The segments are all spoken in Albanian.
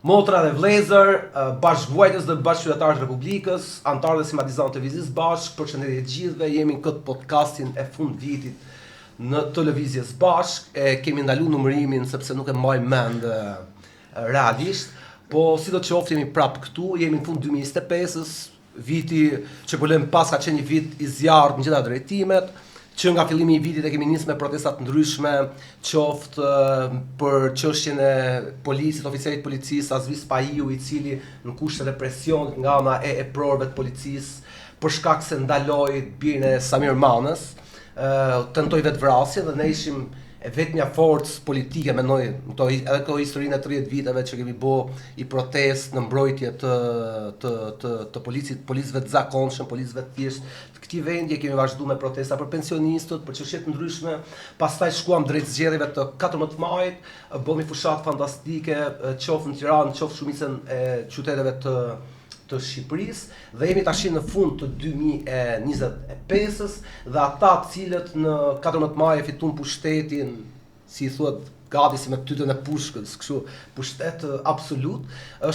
Motra dhe vlezër, bashkëvuajtës dhe bashkëqytetarë të Republikës, antarë dhe simpatizantë të Lëvizjes Bashk, përshëndetje gjithëve, jemi në këtë podcastin e fund vitit në të Lëvizjes Bashk, kemi ndalu numërimin sepse nuk e mbaj mend realisht, po si do të qoftë jemi prapë këtu, jemi në fund 2025-ës, viti që po lëm pas ka qenë një vit i zjarrt në gjitha drejtimet, që nga fillimi i vitit e kemi nisë me protestat ndryshme, qoftë për çështjen e policisë, oficerit policisë, Azvis Pahiu, i cili në kushte represion nga ana e prorëve të policisë, për shkak se ndaloi birin e Samir Manës, tentoi vetvrasje dhe ne ishim e vetmja forcë politike, mendoj, edhe këto historinë e 30 viteve që kemi bë i protestë në mbrojtje të policëve të zakonshëm, policëve të thjeshtë të këtij vendi, kemi vazhduar me protesta për pensionistët, për çështje të ndryshme. Pastaj shkuam drejt zgjedhjeve të 14 majit, bëmi fushat fantastike, qoftë në Tiranë, qoftë shumicën e qyteteve të Shqipërisë dhe jemi tash në fund të 2025-ës dhe ata të cilët në 14 maj e fituan pushtetin, si thuhet gati si me tytën e pushkës, kështu pushtet absolut,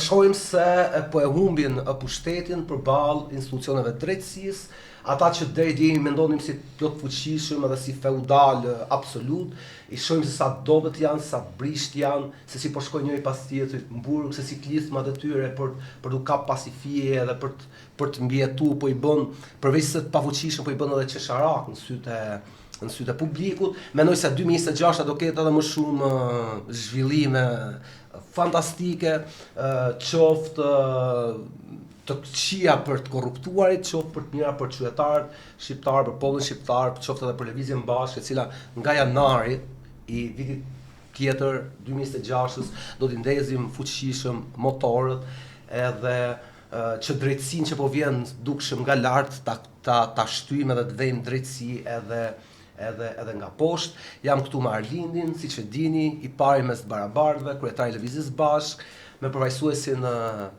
shohim se po e humbin pushtetin përballë institucioneve të drejtësisë, ata që deri dje mendonim si plot fuqishëm edhe si feudal absolut, i shohim se sa dobët janë, sa brisht janë, se si po shkojnë njëri pas tjetrit në burg, se si klithmat e tyre për t'u kap pasi fije edhe për të mbjetuar, po i bën përveç se të pafuqishëm, po i bën edhe qesharak në sytë e publikut. Mendoj se 2026 do ketë edhe më shumë zhvillime fantastike, qoftë të këqija për të korruptuarit, qoftë për të mira për qytetarët shqiptar, për popullin shqiptar, qoftë edhe për Lëvizjen Bashk, e cila nga janari i vitit tjetër 2026-s do t'i ndezim fuqishëm motorët, edhe që drejtësinë që po vjen dukshëm nga lart ta shtyjmë edhe të vëjmë drejtësi edhe nga poshtë. Jam këtu me Arlindin, siç e dini, i pari mes të barabartëve, kryetari i Lëvizjes Bashk, me përfaqësuesin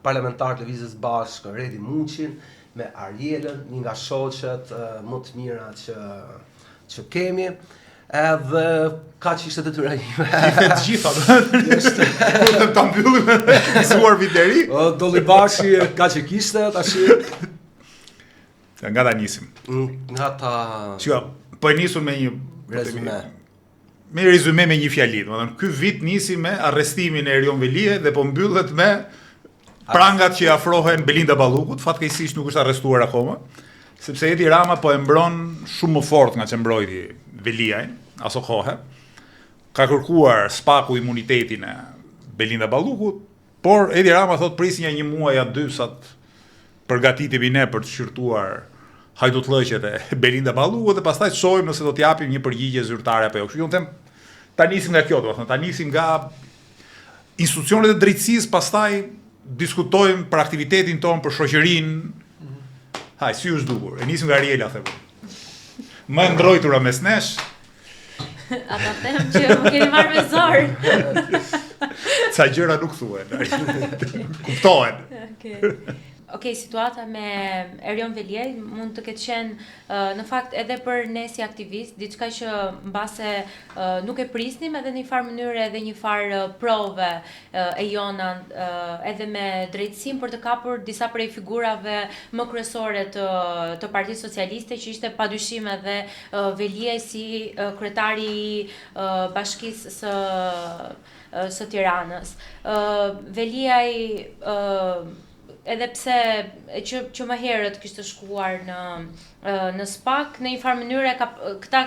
parlamentar të Lëvizjes Bashk, Redi Muqin, me Arielën, një nga shoqet më të mira që kemi, edhe kaq ishte detyra ime. Të gjitha, do ta mbyllim me mësuar viteri. Dollibashi kaq e kishte tash. Nga ta nisim. Nga ta. Çka, po e nisur me një rezume. Me rezume me një fjali, domethënë ky vit nisi me arrestimin e Erion Velie dhe po mbyllet me prangat që i afrohen Belinda Ballukut, fatkeqësisht nuk është arrestuar akoma, sepse Edi Rama po e mbron shumë më fort nga që mbrojti Veliajn, aso kohë. Ka kërkuar spaku imunitetin e Belinda Ballukut, por Edi Rama thot prisja një muaj a dy sa të përgatitemi ne për të shqyrtuar hajdutllëqet e Belinda Ballukut dhe pastaj shohim nëse do t'japim një përgjigje zyrtare apo jo. Kështu them, ta nisim nga kjo, domethënë, ta nisim nga institucionet e drejtësisë, pastaj diskutojmë për aktivitetin tonë, për shoqërinë. Haj, si është dukur. E nisim nga Ariela, them. Më ndrojtura mes nesh. Ata them që më keni marrë me zor. Ca gjëra nuk thuhen. Kuptohen. Okej, situata me Erion Velie mund të ketë qenë në fakt edhe për ne si aktivist, diçka që mbase nuk e prisnim edhe në një farë mënyrë edhe një farë prove e jona edhe me drejtësinë për të kapur disa prej figurave më kryesore të Partisë Socialiste, që ishte padyshim edhe Velie si kryetari i Bashkisë së Tiranës. Veliaj edhe pse që më herët kishte shkuar në SPAK, në një farë mënyrë këta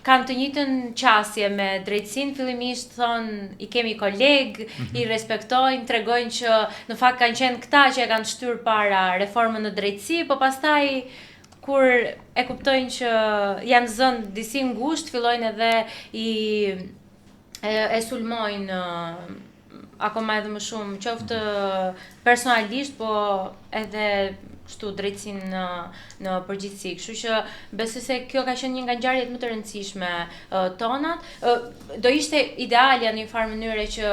kanë të njëjtën qasje me drejtësinë, fillimisht thonë i kemi koleg, i respektojnë, tregojnë që në fakt kanë qenë këta që e kanë shtyr para reformën në drejtësi, po pastaj kur e kuptojnë që janë zënë disi ngushtë, fillojnë edhe e sulmojnë akoma edhe më shumë, qoftë personalisht, po edhe kështu drejtësinë në përgjithësi. Kështu që besoj se kjo ka qenë një nga ngjarjet më të rëndësishme tonat. Do ishte idealja në një farë mënyrë që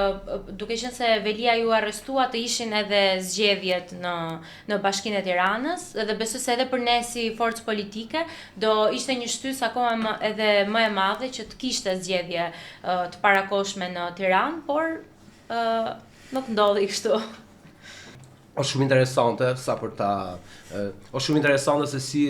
duke qenë se Velia ju arrestua të ishin edhe zgjedhjet në Bashkinë e Tiranës, dhe besoj se edhe për ne si forcë politike do ishte një shtysë akoma edhe më e madhe që të kishte zgjedhje të parakoshme në Tiranë, por nuk ndodhi kështu. Është shumë interesante është shumë interesante se si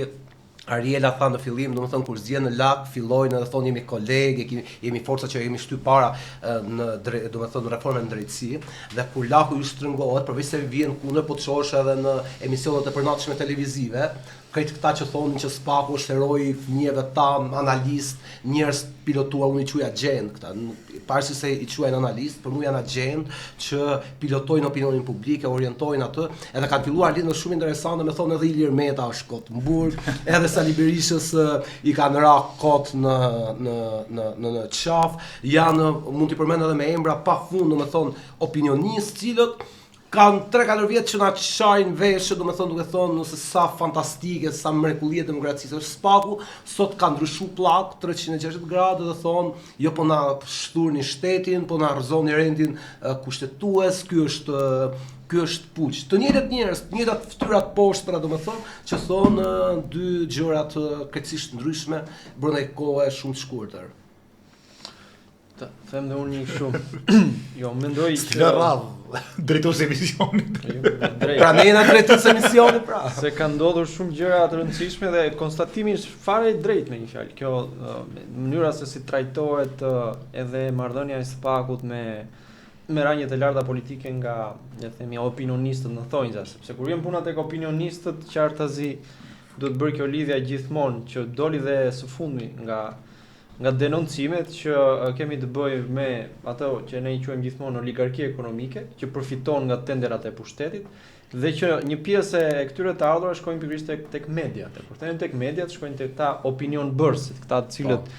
Ariela tha në fillim, domethënë kur zgjen në lak, fillojnë edhe thonë jemi kolegë, jemi forca që kemi shty para domethënë në reformën në drejtësi, dhe kur laku ju shtrëngohet, përveç se vjen kundër, po të shohësh edhe në emisionet e përnaçme televizive, këtë këta që thonë që Spaku është heroi i fëmijëve tam, analist, njerëz pilotuar, unë i quaj agent këta, pavarësisht se i quajnë analist, për mua janë agent që pilotojnë opinionin publik, orientojnë atë, edhe kanë filluar lidhje shumë interesante, me thonë edhe Ilir Meta është kot në burg, edhe Sali Berishës i kanë ra kot në qaf, janë, mund t'i përmend edhe me emra pafund, domethënë opinionistë cilët kanë 3-4 vjet që na çajnë veshë, domethënë duke thonë se sa fantastike, sa mrekullie demokracisë është Spaku, sot ka ndryshuar pllak 360 gradë dhe thonë, jo po na shturni shtetin, po na rrëzoni rendin kushtetues, ky është puç. Të njëjtat njerëz, të njëjtat fytyrat poshtra, domethënë, që thonë dy gjëra të krejtësisht ndryshme brenda një kohe shumë të shkurtër. Them dhe unë një shumë. Jo, mendoj që drejtues emisionit. Pra ne jena drejtues emisionit pra. Se kanë ndodhur shumë gjëra të rëndësishme dhe konstatimi është fare i drejtë me një fjalë. Kjo mënyra se si trajtohet edhe marrëdhënia e Spakut me ranjet e larta politike nga, le të themi, opinionistët në thonjza, sepse kur vjen puna tek opinionistët, qartazi duhet bërë kjo lidhja gjithmonë që doli dhe së fundi nga denoncimet që kemi të bëjmë me ato që ne i quajmë gjithmonë oligarki ekonomike, që përfiton nga tenderat e pushtetit, dhe që një pjesë e këtyre të ardhurave shkojnë pikërisht tek mediat. Kur thënë tek mediat, shkojnë tek ta opinionbërësit, këta të cilët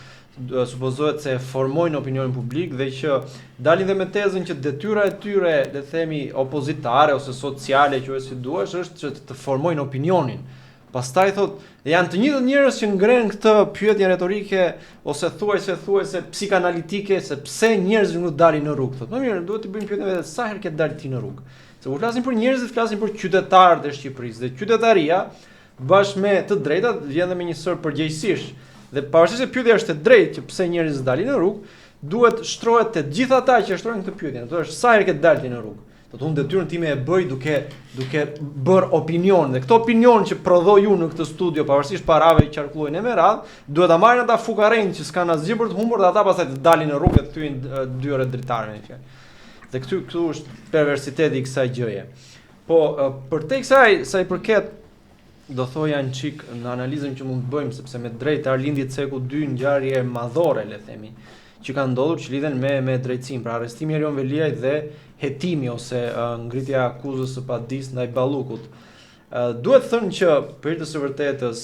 supozohet se formojnë opinionin publik dhe që dalin dhe me tezën që detyra e tyre, le të themi, opozitare ose sociale, quaj si duash, është që të formojnë opinionin. Pastaj thot, janë të njëjtët njerëz që ngren këtë pyetje retorike ose thuajse psikanalitike se pse njerëzit nuk dalin në rrugë. Thotë, më mirë, duhet të bëjmë pyetjen vetë sa herë ke dalë ti në rrugë. Se kur flasim për njerëzit, flasim për qytetarët e Shqipërisë dhe qytetaria bashkë me të drejtat vjen dhe me një sër përgjegjësish. Dhe pavarësisht se pyetja është e drejtë që pse njerëzit dalin në rrugë, duhet shtrohet te gjithë ata që shtrojnë këtë pyetje. Do të thotë sa herë ke dalë ti në rrugë. Do të thonë detyrën time e bëj duke bër opinion dhe këtë opinion që prodhoj unë në këtë studio pavarësisht parave që qarkullojnë me radh, duhet ta marrin ata fukarënë që s'kan asgjë për të humbur dhe ata pastaj të dalin në rrugë të thyejnë 2 orë dritare me fjalë. Dhe këtu është perversiteti i kësaj gjëje. Po për te kësaj sa i përket do thoja një çik në analizën që mund të bëjmë sepse me drejt Arlindit Ceku 2 ngjarje madhore le themi që kanë ndodhur që lidhen me drejtësinë, pra arrestimi i Erion Veliajt dhe hetimi ose ngritja e akuzës së padis ndaj Ballukut. Duhet thënë që për të së vërtetës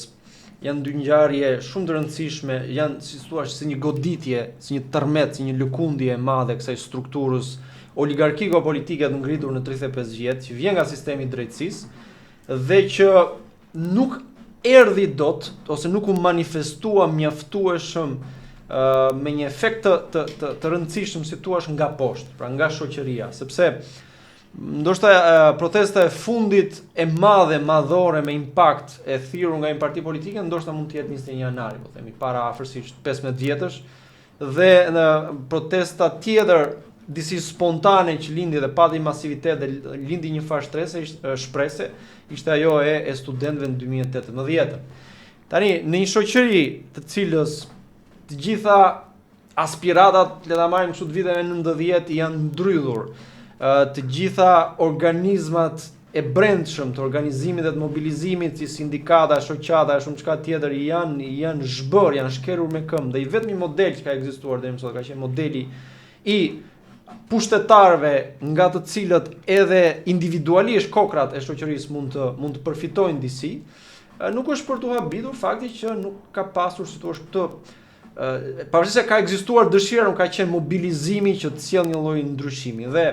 janë 2 ngjarje shumë të rëndësishme, janë si thua si një goditje, si një tërmet, si një lëkundje e madhe kësaj strukturës oligarkiko-politike të ngritur në 35 vjet, që vjen nga sistemi i drejtësisë dhe që nuk erdhi dot ose nuk u manifestua mjaftueshëm me një efekt të rëndësishëm si thua nga poshtë, pra nga shoqëria, sepse ndoshta protesta e fundit e madhore me impakt e thirrur nga një parti politike ndoshta mund të jetë 21 janari, po themi para afërsisht 15 vjetësh, dhe në protesta tjetër disi spontane që lindi dhe pati masivitet dhe lindi një farë shprese, ishte ajo e studentëve në 2018. Tani në një shoqëri të cilës të gjitha aspiratat, le ta marrim kështu të viteve 90 janë ndrydhur. Të gjitha organizmat e brendshëm të organizimit dhe të mobilizimit, si sindikata, shoqata e shumë çka tjetër janë zhbër, janë shkelur me këmbë dhe i vetmi model që ka ekzistuar deri më sot ka qenë modeli i pushtetarëve nga të cilët edhe individualisht kokrat e shoqërisë mund të përfitojnë disi, nuk është për të habitur fakti që nuk ka pasur si thua këtë pavarësisht se ka ekzistuar dëshira, nuk ka qenë mobilizimi që të sjellë një lloj ndryshimi. Dhe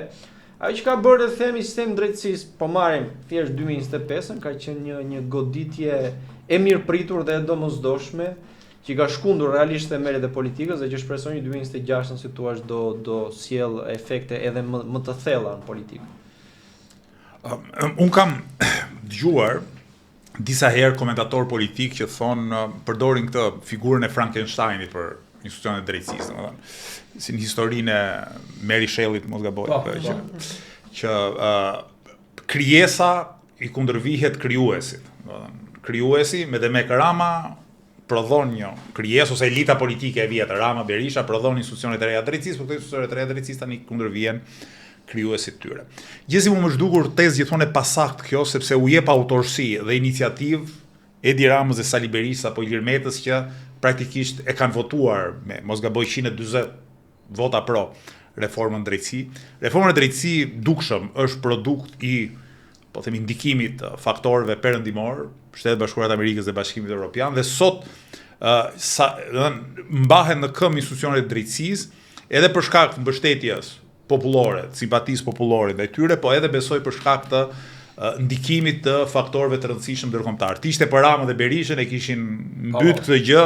ajo që ka bërë të themi sistemi drejtësisë, po marrim thjesht 2025-ën, ka qenë një goditje e mirëpritur dhe e domosdoshme, që ka shkundur realisht themelët e politikës dhe që shpresoj 2026-ën si thua do sjell efekte edhe më të thella në politikë. Un kam dëgjuar disa herë komentator politik që thonë përdorin këtë figurën e Frankensteinit për institucionet e drejtësisë, domethënë, si në historinë e Mary Shelley, mos gaboj, që krijesa i kundërvihet krijuesit. Krijuesi me Demek Rama prodhon një krijesë ose elita politike e vjetër, Rama, Berisha prodhon institucionet e reja të drejtësisë, por këto institucionet e reja të drejtësisë tani kundërvijhen krijuesit tyre. Gjithsesi më zhdukur tezë gjithmonë e pasakt kjo, sepse u jep autorësi dhe iniciativë Edi Ramës dhe Sali Berishës apo Ilir Metës që praktikisht e kanë votuar me mos gaboj 140 vota pro reformën drejtësi. Reforma e drejtësi dukshëm është produkt i, po themi, ndikimit të faktorëve perëndimor, Shtetet Bashkuara të Amerikës dhe Bashkimit Evropian, dhe sot mbahen në këmbë institucionet e drejtësisë edhe për shkak të mbështetjes popullore, simpatisë popullore ndaj tyre, po edhe besoj për shkak të ndikimit të faktorëve të rëndësishëm ndërkombëtar. Ishte për Ramën dhe Berishën e kishin mbyt këtë gjë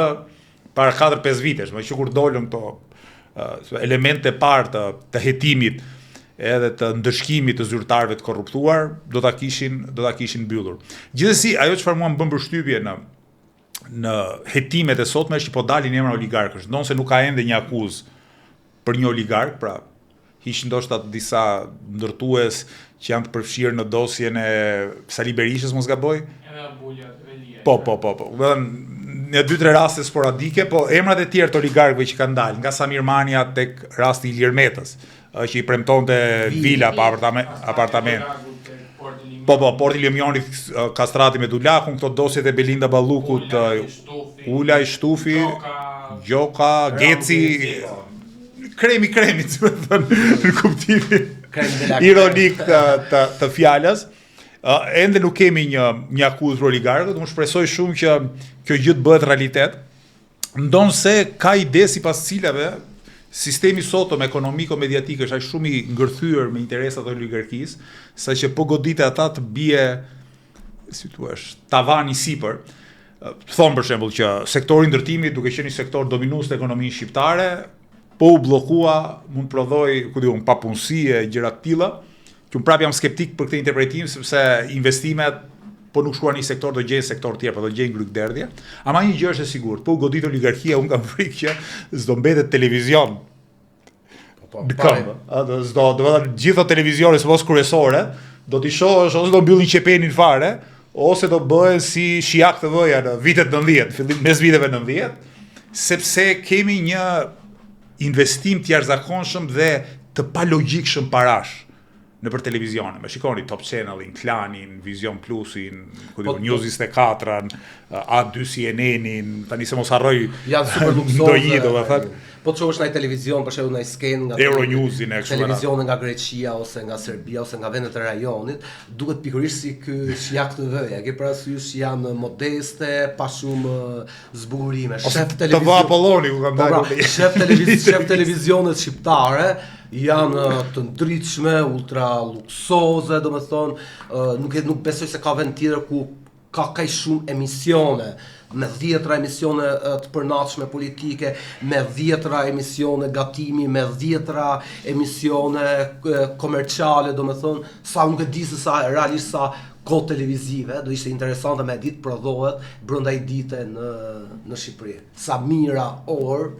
para 4-5 vitesh, më që kur dolën këto elemente parë të hetimit edhe të ndëshkimit të zyrtarëve të korruptuar, do ta kishin mbyllur. Gjithsesi, ajo çfarë mua më bën përshtypje në hetimet e sotme është që po dalin emra oligarkësh, ndonse nuk ka ende një akuzë për një oligark, pra hiq ndoshta disa ndërtues që janë të përfshirë në dosjen e Sali Berishës, mos gaboj. Edhe Abulja Velia. Po. Në 2-3 raste sporadike, po emrat e tjerë të oligarkëve që kanë dalë, nga Samir Mania tek rasti Ilir Metës, që i premtonte vila pa apartament. Po, Porti Lemjonit, kastrati me Dulakun, këto dosjet e Belinda Ballukut, Ulaj Shtufi, Gjoka, Geci, kremi, në kuptimin ironik të fjalës. Ende nuk kemi një akuzë për oligarkët, unë shpresoj shumë që kjo gjë të bëhet realitet, ndonse ka ide sipas cilave sistemi sotëm ekonomiko-mediatik është aq shumë i ngërthyer me interesat e oligarkisë, saqë po godite ata të bie, si thua, tavani sipër. Thon për shembull që sektori i ndërtimit, duke qenë një sektor dominues të ekonomisë shqiptare, po u bllokua, mund të prodhoj, papunësi e gjëra të tilla, që unë prap jam skeptik për këtë interpretim, sepse investimet po nuk shkuan një sektor, do gjejnë sektor tjerë, po do gjejnë grykderdhje. Ama një gjë është e sigurt, po u godit oligarkia, unë kam frikë që s'do mbetet televizion. Në këmbë. Do të thënë gjitha televizionet mos kryesore, do t'i shohësh ose do mbyllin qepenin fare, ose do bëhen si Shijak TV-ja në vitet 90, fillim mes viteve 90, sepse kemi një investim të jashtëzakonshëm dhe të palogjikshëm parash në për televizione. Me shikoni Top Channelin, Klanin, Vision Plusin, News 24-ën, A2 CNN-in, tani se mos harroj janë super luksoze. Do thënë. Po të shohësh në televizion, për shembull në sken nga Euronewsin e kështu. Televizione nga Greqia ose nga Serbia ose nga vendet e rajonit, duket pikërisht si ky Shijak TV-ja. Ke parasysh janë modeste, pa shumë zbukurime. Shef televizion. TV Apolloni u kanë dalë. Shef televizionet shqiptare janë të ndritshme, ultra luksoze, domethënë, nuk besoj se ka vend tjetër ku ka kaq shumë emisione, me 10 emisione të përnaçme politike, me 10 emisione gatimi, me 10 emisione komerciale, domethënë, sa nuk e di se sa realisht sa kohë televizive, do ishte interesante me ditë prodhohet brenda i dite në Shqipëri. Sa mira orë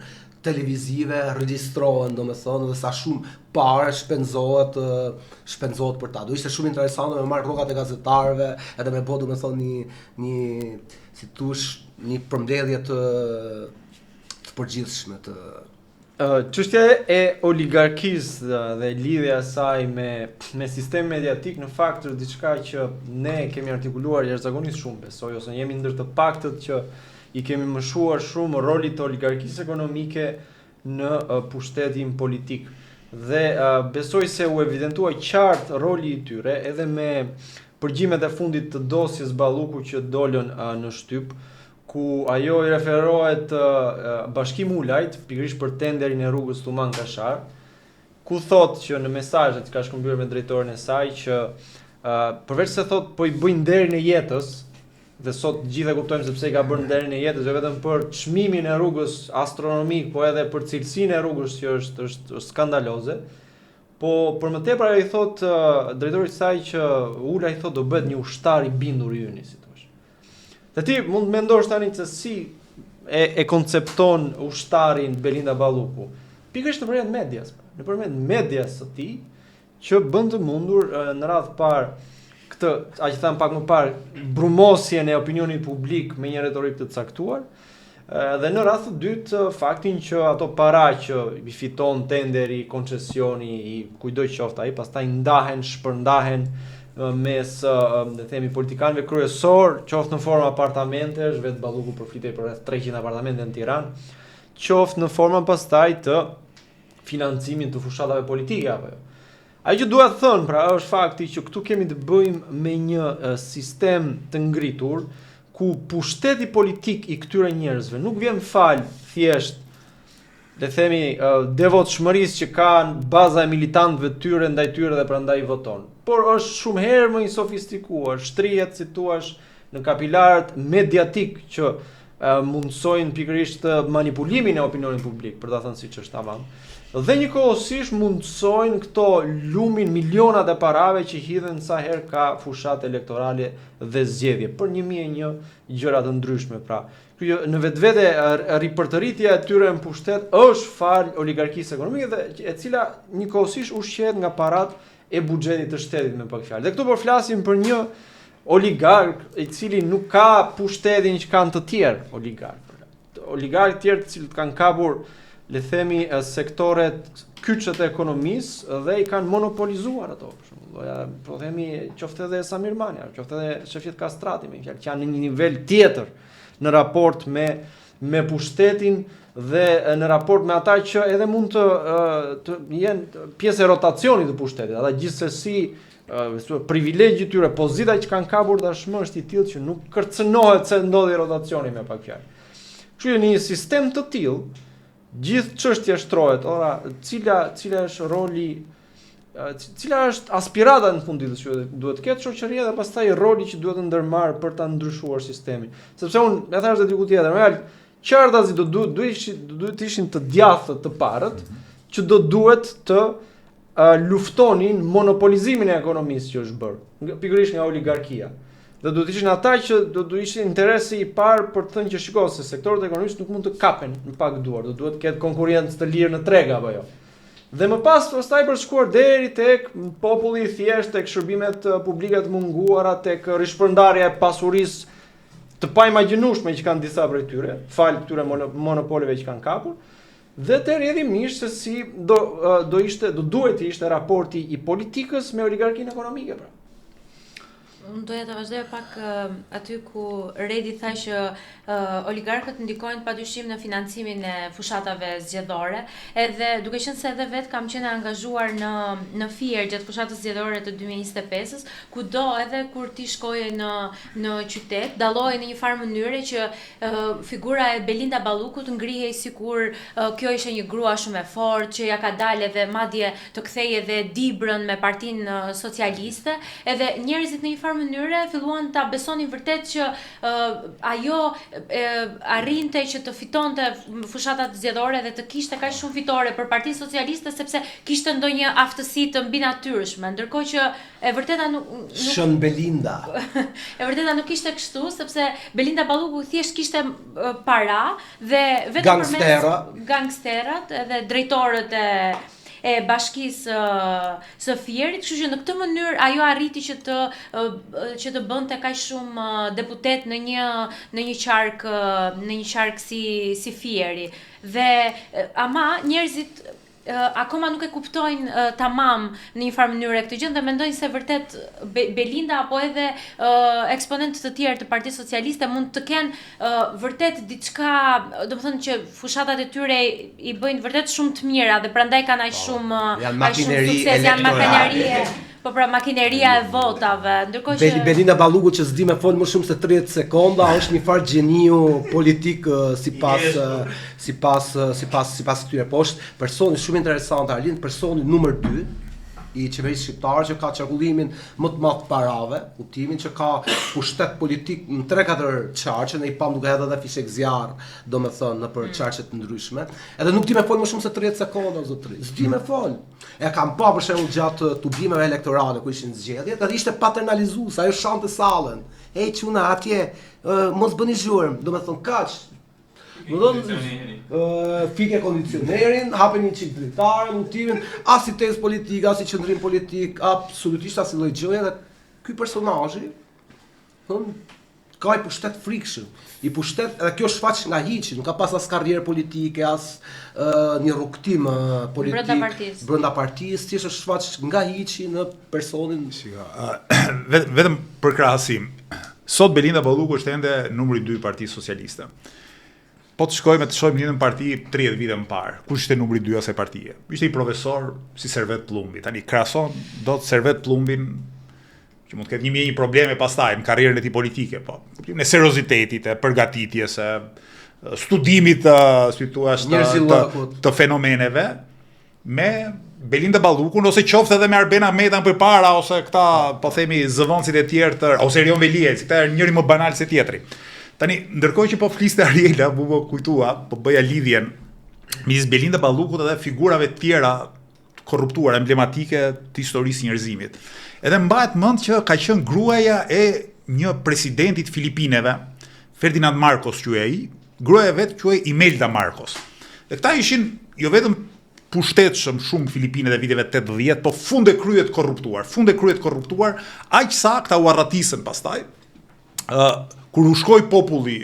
televizive regjistrohen, domethënë, dhe sa shumë parë shpenzohet për ta. Do ishte shumë interesante me marrë rrogat e gazetarëve, edhe me bë, domethënë, një si thush, një përmbledhje të përgjithshme të çështja e oligarkisë dhe lidhja e saj me sistemin mediatik në fakt është diçka që ne kemi artikuluar jashtëzakonisht shumë, besoj, ose jemi ndër të paktët që i kemi mëshuar shumë rolit të oligarkisë ekonomike në pushtetin politik. Dhe besoj se u evidentua qartë roli i tyre edhe me përgjimet e fundit të dosjes Balluku që dolën në shtyp, ku ajo i referohet Bashkim Ulajt, pikërisht për tenderin e rrugës Tuman Kashar, ku thotë që në mesazhet që ka shkëmbyer me drejtorin e saj që përveç se thotë po i bëjnë nderin e jetës, dhe sot gjithë e kuptojmë se pse i ka bërë nderin e jetës, jo vetëm për çmimin e rrugës astronomik, po edhe për cilësinë e rrugës që është skandaloze. Po për më tepër ai thot drejtori i saj që Ula i thot do bëhet një ushtar i bindur i yni, si thosh. Dhe ti mund të mendosh tani se si e koncepton ushtarin Belinda Balluku. Pikërisht nëpërmjet medias. Nëpërmjet medias së tij që bën të mundur në radhë parë këtë, a që tham pak më parë, brumosjen e opinionit publik me një retorik të caktuar, dhe në radhë të dytë faktin që ato para që i fiton tenderi, koncesioni, i kujdoj qoftë ai, pastaj ndahen, shpërndahen mes le themi politikanëve kryesor, qoftë në formë apartamentesh, vetë Balluku përfitej për rreth 300 apartamente në Tiranë, qoftë në formë pastaj të financimit të fushatave politike apo jo. Ai që dua të thënë pra është fakti që këtu kemi të bëjmë me një sistem të ngritur ku pushteti politik i këtyre njerëzve nuk vjen fal thjesht le themi devotshmërisë që kanë baza e militantëve të tyre ndaj tyre dhe prandaj voton. Por është shumë herë më i sofistikuar, shtrihet si thua në kapilarët mediatik që mundsojnë pikërisht manipulimin e opinionit publik, për ta thënë siç është tamam. Dhe njëkohësisht mundsojnë këto lumin milionat e parave që hidhen sa herë ka fushat elektorale dhe zgjedhje për 1001 gjëra të ndryshme. Pra, në vetvete ripërtëritja e tyre në pushtet është fal oligarkisë ekonomike dhe e cila njëkohësisht ushqehet nga parat e buxhetit të shtetit me pak fjalë. Dhe këtu po flasim për një oligark i cili nuk ka pushtetin që kanë të tjerë oligark. Oligark të tjerë të cilët kanë kapur le themi sektoret kyçet e ekonomisë dhe i kanë monopolizuar ato. Për shembull, po themi qoftë edhe Samir Mania, qoftë edhe Shefqet Kastrati me fjalë që janë në një nivel tjetër në raport me pushtetin dhe në raport me ata që edhe mund të jenë pjesë e rotacionit të pushtetit. Ata gjithsesi privilegji i tyre, pozita që kanë kapur tashmë është i tillë që nuk kërcënohet se ndodhi rotacioni me pak fjalë. Kështu në një sistem të tillë gjithë çështja shtrohet, ora cila është roli, cila është aspirata në fund ditës që duhet të ketë shoqëria dhe pastaj roli që duhet të ndërmarr për ta ndryshuar sistemin. Sepse unë e thash diku tjetër, më fal, qartazi duhet të ishin të djathtë të parët që duhet të luftonin monopolizimin e ekonomisë që është bërë, pikërisht nga oligarkia. Dhe duhet ishin ata që do ishin interesi i parë për të thënë që shikoj se sektorët ekonomikë nuk mund të kapen në pak duar, do duhet të ketë konkurrencë të lirë në treg apo jo. Dhe më pastaj për shkuar deri tek populli i thjeshtë, tek shërbimet publike të munguara, tek rishpërndarja e pasurisë të paimagjinueshme që kanë disa prej tyre, fal këtyre monopoleve që kanë kapur, dhe të rrjedhimisht se si duhet të ishte raporti i politikës me oligarkinë ekonomike pra. Unë doja të vazhdoj pak aty ku Redi tha që oligarkët ndikojnë padyshim në financimin e fushatave zgjedhore, edhe duke qenë se edhe vetë kam qenë angazhuar në fier gjatë fushatës zgjedhore të 2025-s, kudo edhe kur ti shkoje në qytet, dallohej në një farë mënyre që figura e Belinda Ballukut ngrihej sikur kjo ishte një grua shumë e fortë që ja ka dalë edhe madje të kthejë edhe Dibrën me Partinë Socialiste, edhe njerëzit në një farë mënyre filluan ta besonin vërtet që ajo arrinte që të fitonte fushatat zgjedhore dhe të kishte kaq shumë fitore për Partinë Socialiste sepse kishte ndonjë aftësi të mbinatyrshme, ndërkohë që e vërteta nuk Shën Belinda. E vërteta nuk ishte kështu sepse Belinda Balluku thjesht kishte para dhe vetëm përmes gangsterat edhe drejtorët e bashkisë së Fierit, kështu që në këtë mënyrë ajo arriti që të bënte kaq shumë deputet në një qark si Fieri. Dhe ama njerëzit akoma nuk e kuptojnë tamam në një farë mënyrë këtë gjë dhe mendojnë se vërtet Belinda apo edhe eksponentë të tjerë të Partisë Socialiste mund të kenë vërtet diçka, domethënë që fushatat e tyre i bëjnë vërtet shumë të mira dhe prandaj kanë aq shumë sukses, janë makineri. Po pra makineria e votave, ndërkohë që Belinda Balluku që s'di me fol më shumë se 30 sekonda është një farë gjeniu politik sipas këtyre. Po është personi shumë interesant, Arlind, personi numër 2 i qeverisë shqiptare që ka qarkullimin më të madh parave, kuptimin që ka pushtet politik në 3-4 qarqe, ne i pam duke hedhur edhe fishek zjarr, domethënë nëpër qarqe të ndryshme. Edhe nuk di me fol më shumë se 30 sekonda zotëri. S'di me fol. E kam pa për shembull gjatë tubimeve elektorale ku ishin zgjedhjet, edhe ishte paternalizues, ajo shante sallën. Ej çuna atje, mos bëni zhurmë, domethënë kaq. Fike kondicionerin, hapen një çik dritare, motivin, as si tezë politike, as si qëndrim politik, absolutisht as si lloj gjëje dhe ky personazhi, ka i pushtet frikshëm, i pushtet, edhe kjo shfaq nga hiçi, nuk ka pas as karrierë politike, as një rrugtim politik brenda partisë, thjesht është shfaq nga hiçi në personin. Vetëm për krahasim. Sot Belinda Balluku është ende numri 2 i Partisë Socialiste. Po të shkojmë të shohim një parti 30 vite më parë. Kush ishte numri 2 asaj partie? Ishte i profesor si Servet Plumbi. Tani krahason dot Servet Plumbin që mund të ketë një probleme pastaj në karrierën e tij politike, po. Në seriozitetit, e përgatitjes, studimit si thua të fenomeneve me Belinda Ballukun ose qoftë edhe me Arben Ahmetan përpara ose këta po themi zëvendësit e tjerë ose Erion Velieci, këta janë njëri më banal se tjetri. Tani, ndërkohë që po fliste Ariela, po kujtua, po bëja lidhjen midis Belinda Ballukut dhe figurave të tjera korruptuar, emblematike të historisë së njerëzimit. Edhe mbahet mend që ka qenë gruaja e një presidenti të Filipineve, Ferdinand Marcos quhej ai, gruaja vet quhej Imelda Marcos. Dhe këta ishin jo vetëm pushtetshëm shumë Filipinë dhe viteve 80, po funde kryet korruptuar, aq sa këta u arratisën pastaj. Kur u shkoi populli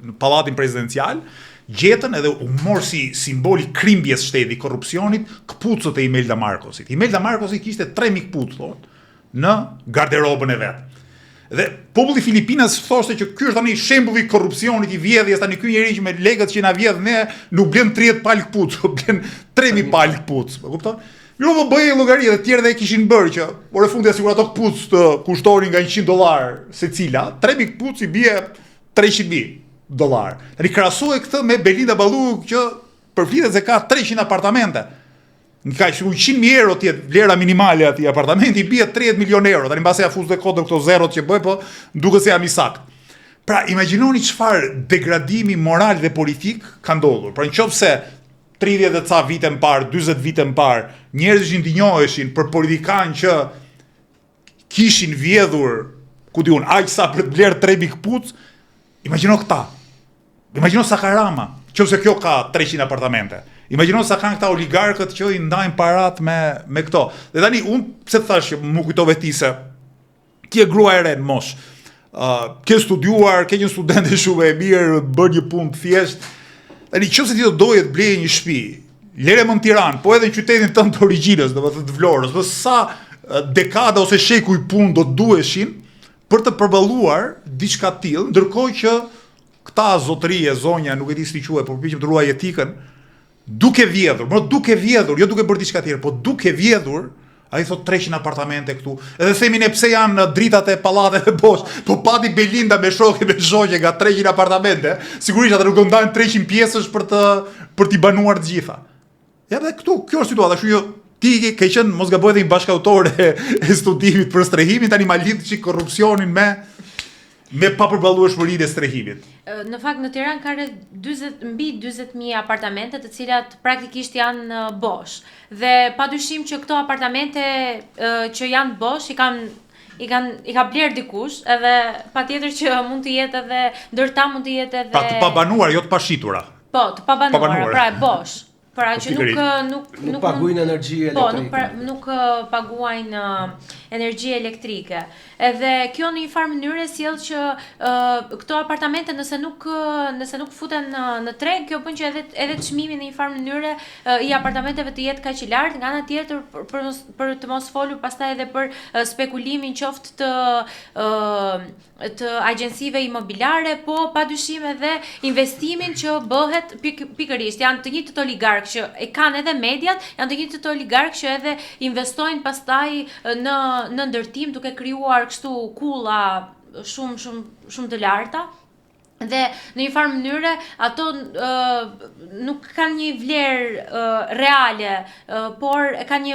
në pallatin presidencial, gjetën edhe u mor si simboli krimbjes shteti, korrupsionit, kputucët e Imelda Marcosit. Imelda Marcosi kishte 3 kputuc, thonë, në garderobën e vet. Dhe populli Filipinas thoshte që ky është tani shembulli i korrupsionit, i vjedhjes, tani ky njeri që me legët që na vjedh ne nuk blen 30 palë kputuc, blen 3000 palë kputuc, e kupton? Jo po bëjë llogari dhe të tjerë dhe kishin bërë që por e fundi sigurisht ato kputuc të kushtonin nga $100 secila, 3000 kputuc i bie $300,000. Tani krahasoj këtë me Belinda Balluku që përflitet se ka 300 apartamente. Ka €100,000 tjetë vlera minimale atij apartamenti, i bie €30 milionë. Tani mbase ja fuz dhe kodër këto zerot që bëj, po duket se jam i sakt. Pra, imagjinoni çfarë degradimi moral dhe politik ka ndodhur. Pra, nëse 30 dhe ca vite më parë, 40 vite më parë, njerëzit ndinjoheshin për politikanë që kishin vjedhur, ku diun, aq sa për të blerë 3 kputuc, imagjino këta. Imagjino Sakarama, nëse kjo ka 300 apartamente. Imagjino sa kanë këta oligarkët që i ndajnë parat me këto. Dhe tani, unë pse të thash që mu kujtove ti se ti e grua e re në mosh, ke studiuar, ke një studente shumë e mirë, bën një punë të thjesht. Tani, nëse ti do doje të bleje një shtëpi, lere më në Tiranë, po edhe në qytetin tënd të origjinës, domethënë të Vlorës, dhe sa dekada ose shekuj punë do të duheshin për të përballuar diçka të tillë, ndërkohë që këta zotëri e zonja, nuk e di si quhet, por përpiqem të ruaj etikën, duke vjedhur, jo duke bërë diçka tjetër, po duke vjedhur, ai thot 300 apartamente këtu. Edhe themin e pse janë dritat e pallateve bosh, po pati Belinda me shokë me zhoqe nga 300 apartamente, sigurisht ata nuk do ndajnë 300 pjesësh për t'i banuar të gjitha. Ja dhe këtu, kjo është situata, kështu që ti ke qenë mos gaboj edhe një bashkëautor e studimit për strehimin, tani ma lidh çik korrupsionin me papërballueshmërinë e strehimit. Në fakt në Tiranë ka mbi 40.000 apartamente, të cilat praktikisht janë bosh. Dhe padyshim që këto apartamente që janë bosh i ka bler dikush, edhe patjetër që mund të jetë edhe ndërta mund të jetë edhe pra të pabanuar, jo të pashitura. Po, të pabanuar, pra e bosh. Pra që nuk paguajnë energji elektrike. Po, nuk paguajnë energji elektrike. Edhe kjo në një farë mënyrë sjell që këto apartamente nëse nuk futen në treg, kjo bën që edhe çmimi në një farë mënyrë i apartamenteve të jetë kaq i lartë, nga ana tjetër për të mos folur pastaj edhe për spekulimin qoftë të agjensive imobiliare, po padyshim edhe investimin që bëhet pikërisht. Janë të njëjtët oligarkë që e kanë edhe mediat, janë të njëjtët oligarkë që edhe investojnë pastaj në ndërtim duke krijuar kështu kulla shumë të larta. Dhe në një farë mënyre ato nuk kanë një vlerë reale, por kanë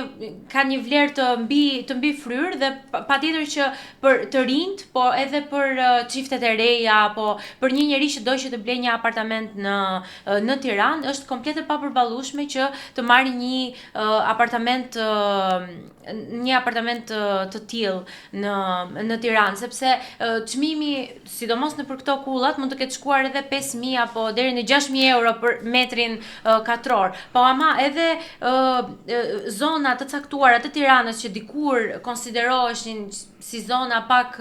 një vlerë të mbi fryrë dhe patjetër që për të rinjt, po edhe për çiftet e reja, po për një njerëz që do që të blejë një apartament në Tiranë, është komplet e papërballueshme që të marrë një apartament të tillë në Tiranë, sepse çmimi, sidomos nëpër këto kullat, mund të të ketë shkuar edhe 5.000 apo deri në 6.000 euro për metrin katror. Po ama edhe zona të caktuara të Tiranës që dikur konsideroheshin si zona pak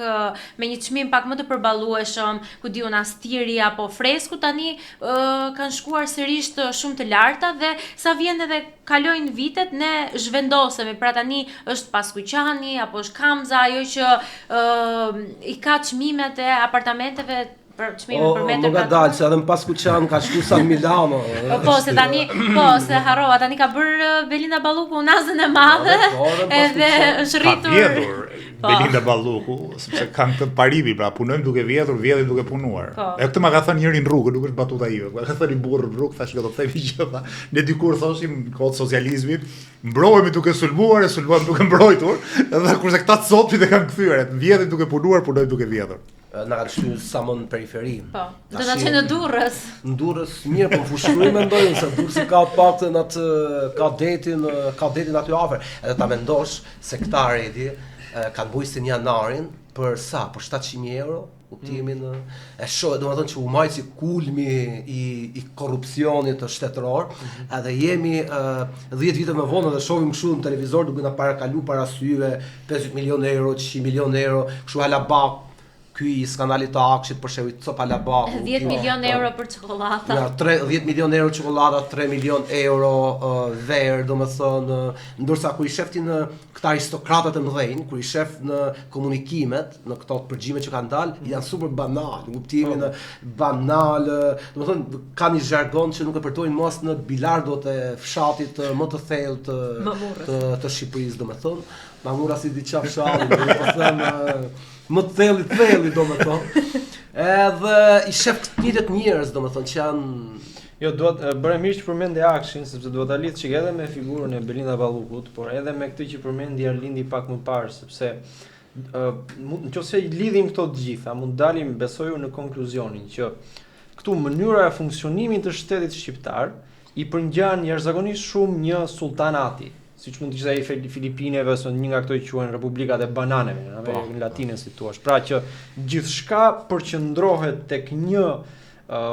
me një çmim pak më të përballueshëm, ku diun Astiri apo Fresku, tani kanë shkuar sërish të shumë të larta dhe sa vjen edhe kalojnë vitet ne zhvendosemi. Pra tani është Paskuqani apo është Kamza, ajo që i ka çmimet e apartamenteve për çmimin për metër katror. Më dalë se edhe në Paskuqan ka shku sa Milano. Se harrova, tani ka bërë Belinda Balluku unazën e madhe, edhe është rritur. Belinda Balluku, sepse kanë këtë parimi, pra punojmë duke vjedhur, vjedhim duke punuar. E këtë ma ka thënë njëri në rrugë, nuk është batuta ime. Ka thënë i burr në rrugë, thashë që do të themi që ne dikur thoshim kohë socializmit, mbrohemi duke sulmuar, e sulmuam duke mbrojtur, edhe kurse këta të sotmi dhe kanë kthyer, vjedhim duke punuar, punojmë duke vjedhur. Na ka shtyr sa më në periferi. Po. Do ta çojë në Durrës. Në Durrës mirë, po fushkruaj mendoj se Durrësi ka paktën atë ka detin aty afër. Edhe ta mendosh se këta redi kanë bujsin janarin për sa? Për 700.000 euro, kuptimin e shoh, domethënë që u majt si kulmi i korrupsionit shtetëror, edhe jemi 10 vite më vonë dhe shohim kështu në televizor duke na parakalu para syve 50 milionë euro, 100 milionë euro, kështu hala bak. Ky i skandalit të akshit për shembull copa labaku 10 milionë euro për çokoladata. Ja, 10 milionë euro çokoladata, 3 milionë euro verë, domethënë, ndërsa kur i sheftin këta aristokratat e mëdhenj, kur i shef në komunikimet, në këto përgjime që kanë dalë, janë super banal, në kuptimin banal, domethënë kanë një jargon që nuk e përdorin mos në bilardot e fshatit më të thellë të Shqipërisë, domethënë. Mamura si diçka fshalli, po them më të thelli domethënë. Edhe i shef këtë njerëz domethënë që janë Jo, duhet bëre mirë që përmendi Akshin, sepse duhet ta lidh çik edhe me figurën e Belinda Ballukut, por edhe me këtë që përmendi Arlindi pak më parë, sepse nëse i lidhim këto të gjitha, mund dalim besoj në konkluzionin që këtu mënyra e funksionimit të shtetit shqiptar i përngjan jashtëzakonisht shumë një sultanati, siç mund të ishte ai Filipineve ose një nga këto që quhen Republikat e Bananeve, në latine si thua. Pra që gjithçka përqendrohet tek një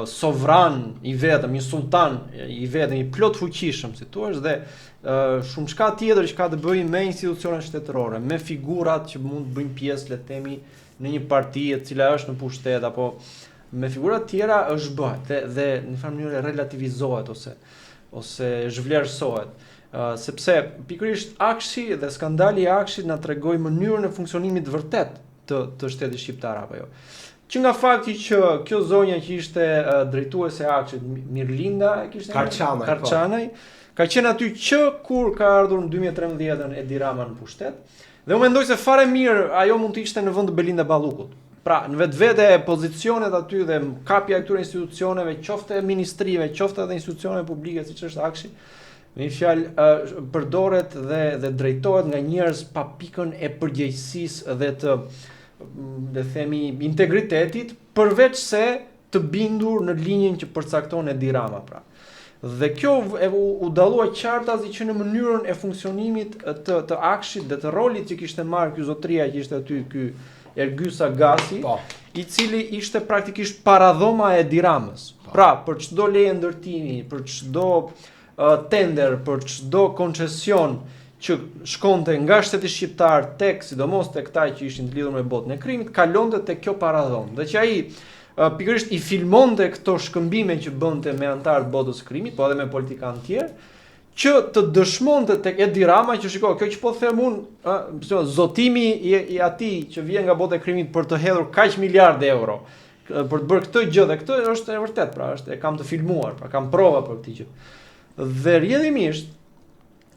sovran i vetëm, një sultan i vetëm, i plot fuqishëm, si thua, dhe shumë shka tjetër që ka të bëjë me institucionet shtetërore, me figurat që mund të bëjnë pjesë, le të themi, në një parti e cila është në pushtet, apo me figurat tjera është bëhet dhe në një mënyrë relativizohet ose zhvlerësohet. Sepse pikërisht Akshi dhe skandali i Akshit na tregoi mënyrën e funksionimit vërtet të shtetit shqiptar apo jo. Që nga fakti që kjo zonja që ishte drejtuese e Akshit, Mirlinda, Karçanaj, ka qenë aty që kur ka ardhur në 2013 Edi Rama në pushtet, dhe unë mendoj se fare mirë ajo mund të ishte në vend të Belinda Ballukut. Pra, në vetvete pozicionet aty dhe kapja e këtyre institucioneve, qoftë ministrive, qoftë edhe institucione publike siç është Akshi, me një fjalë përdoret dhe drejtohet nga njerëz pa pikën e përgjegjësisë dhe të themi integritetit, përveç se të bindur në linjën që përcakton Edi Rama, pra. Dhe kjo u dallua qartazi që në mënyrën e funksionimit të Akshit dhe të rolit që kishte marrë ky zotria që ishte aty, ky Ergys Agasi, i cili ishte praktikisht paradhoma e Edi Ramës. Pra, për çdo leje ndërtimi, për çdo tender, për çdo koncesion që shkonte nga shteti shqiptar tek, sidomos tek këta që ishin të lidhur me botën e krimit, kalonte tek kjo paradhom. Dhe që ai pikërisht i filmonte këto shkëmbime që bënte me antarët botës së krimit, po edhe me politikanë tjerë, që të dëshmonte tek Edi Rama që shiko, kjo që po them unë, zotimi i atij që vjen nga bota e krimit për të hedhur kaq miliardë euro, për të bërë këtë gjë dhe këtë është e vërtet, pra e kam të filmuar, pra kam prova për këtë gjë. Dhe rrjedhimisht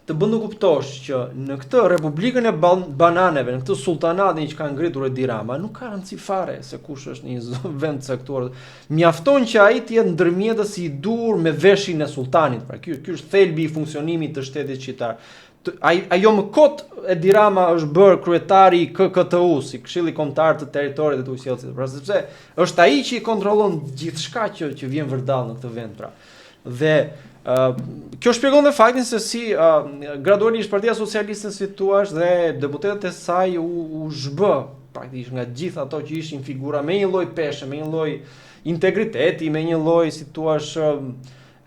të bën të kuptosh që në këtë Republikën e Bananeve, në këtë sultanatin që ka ngritur Edi Rama, nuk ka rëndësi fare se kush është një vend caktuar. Mjafton që ai të jetë ndërmjetës i dur me veshin e sultanit. Pra ky është thelbi i funksionimit të shtetit shqiptar. Ajo më kot Edi Rama është bërë kryetari i KKTU, si Këshilli Kombëtar të Territorit të Ujësjellësit, pra sepse është ai që i kontrollon gjithçka që vjen vërdall në këtë vend, pra. Dhe kjo shpjegon dhe faktin se si gradualisht Partia Socialiste si thua dhe deputetët e saj u zhbë praktikisht nga gjithë ato që ishin figura me një lloj peshe, me një lloj integriteti, me një lloj, si thua,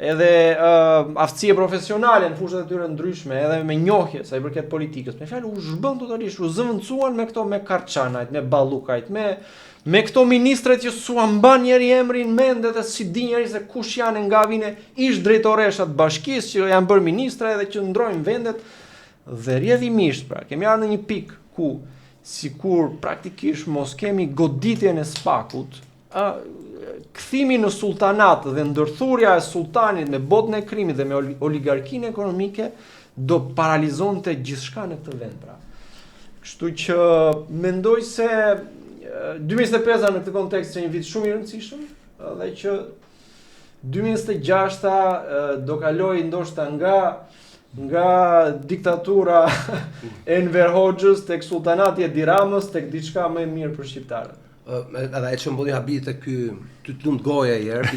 edhe aftësie profesionale në fushat e tyre ndryshme, edhe me njohje sa i përket politikës. Me fjalë u zhbën totalisht, u zëvendësuan me këto, me Karçanajt, me Ballukajt, me këto ministret që s'u mban njeri emrin mendet e si di njeri se kush janë nga vine ish drejtoresha të bashkisë që janë bërë ministra edhe që ndrojnë vendet dhe rrjedhimisht, pra kemi ardhur në një pikë ku sikur praktikisht mos kemi goditjen e SPAK-ut, kthimi në sultanat dhe ndërthurja e sultanit me botën e krimit dhe me oligarkinë ekonomike do paralizonte gjithçka në këtë vend, pra. Kështu që mendoj se 2025 në këtë kontekst është një vit shumë i rëndësishëm dhe që 2026 do kaloj ndoshta nga diktatura e Enver Hoxhës tek sultanati e Diramës tek diçka më e mirë për shqiptarët. Edhe e që mbuni habi të ky ty të lumë goja i erë,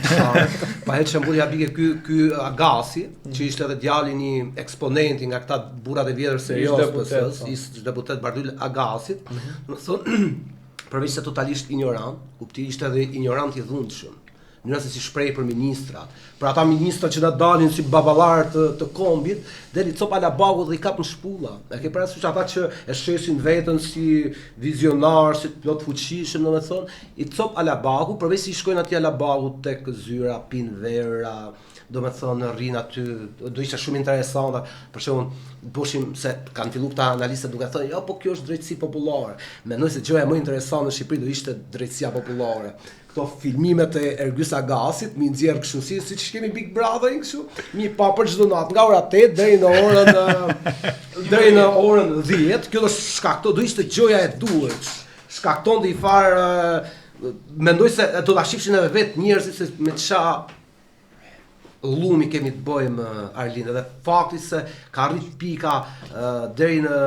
pa e që mbuni habi ky Agasi, që ishte edhe djali një eksponenti nga këta burat e vjetër serios pësës, ishte deputet Bardhyl Agasit, më thonë, përveç se totalisht ignorant, kupti ishte edhe ignorant i dhundshëm. Mënyra se si shpreh për ministrat. Për ata ministra që na dalin si baballar të kombit, deri cop ala bagu dhe i kap në shpulla. E ke parasysh ata që e shesin veten si vizionar, si plot fuqishëm, domethënë, i cop ala bagu, përveç se i shkojnë atje ala bagu tek zyra, pin vera, domethënë rrin aty, do ishte shumë interesante. Për shembull, boshim se kanë filluar këta analistët duke thënë, jo, po kjo është drejtësi popullore. Mendoj se gjëja më interesante në Shqipëri do ishte drejtësia popullore. Këto filmimet e Ergys Agasit, mi nxjerr kështu siç kemi Big Brotherin kështu, mi pa për çdo natë nga ora 8 deri në orën 10, kjo do shkakton, do ishte gjëja e duhur. Shkaktonte i farë, mendoj se do ta shifshin edhe vetë njerëzit se me ç'a llumi kemi të bëjmë Arlin, edhe fakti se ka arrit pika deri në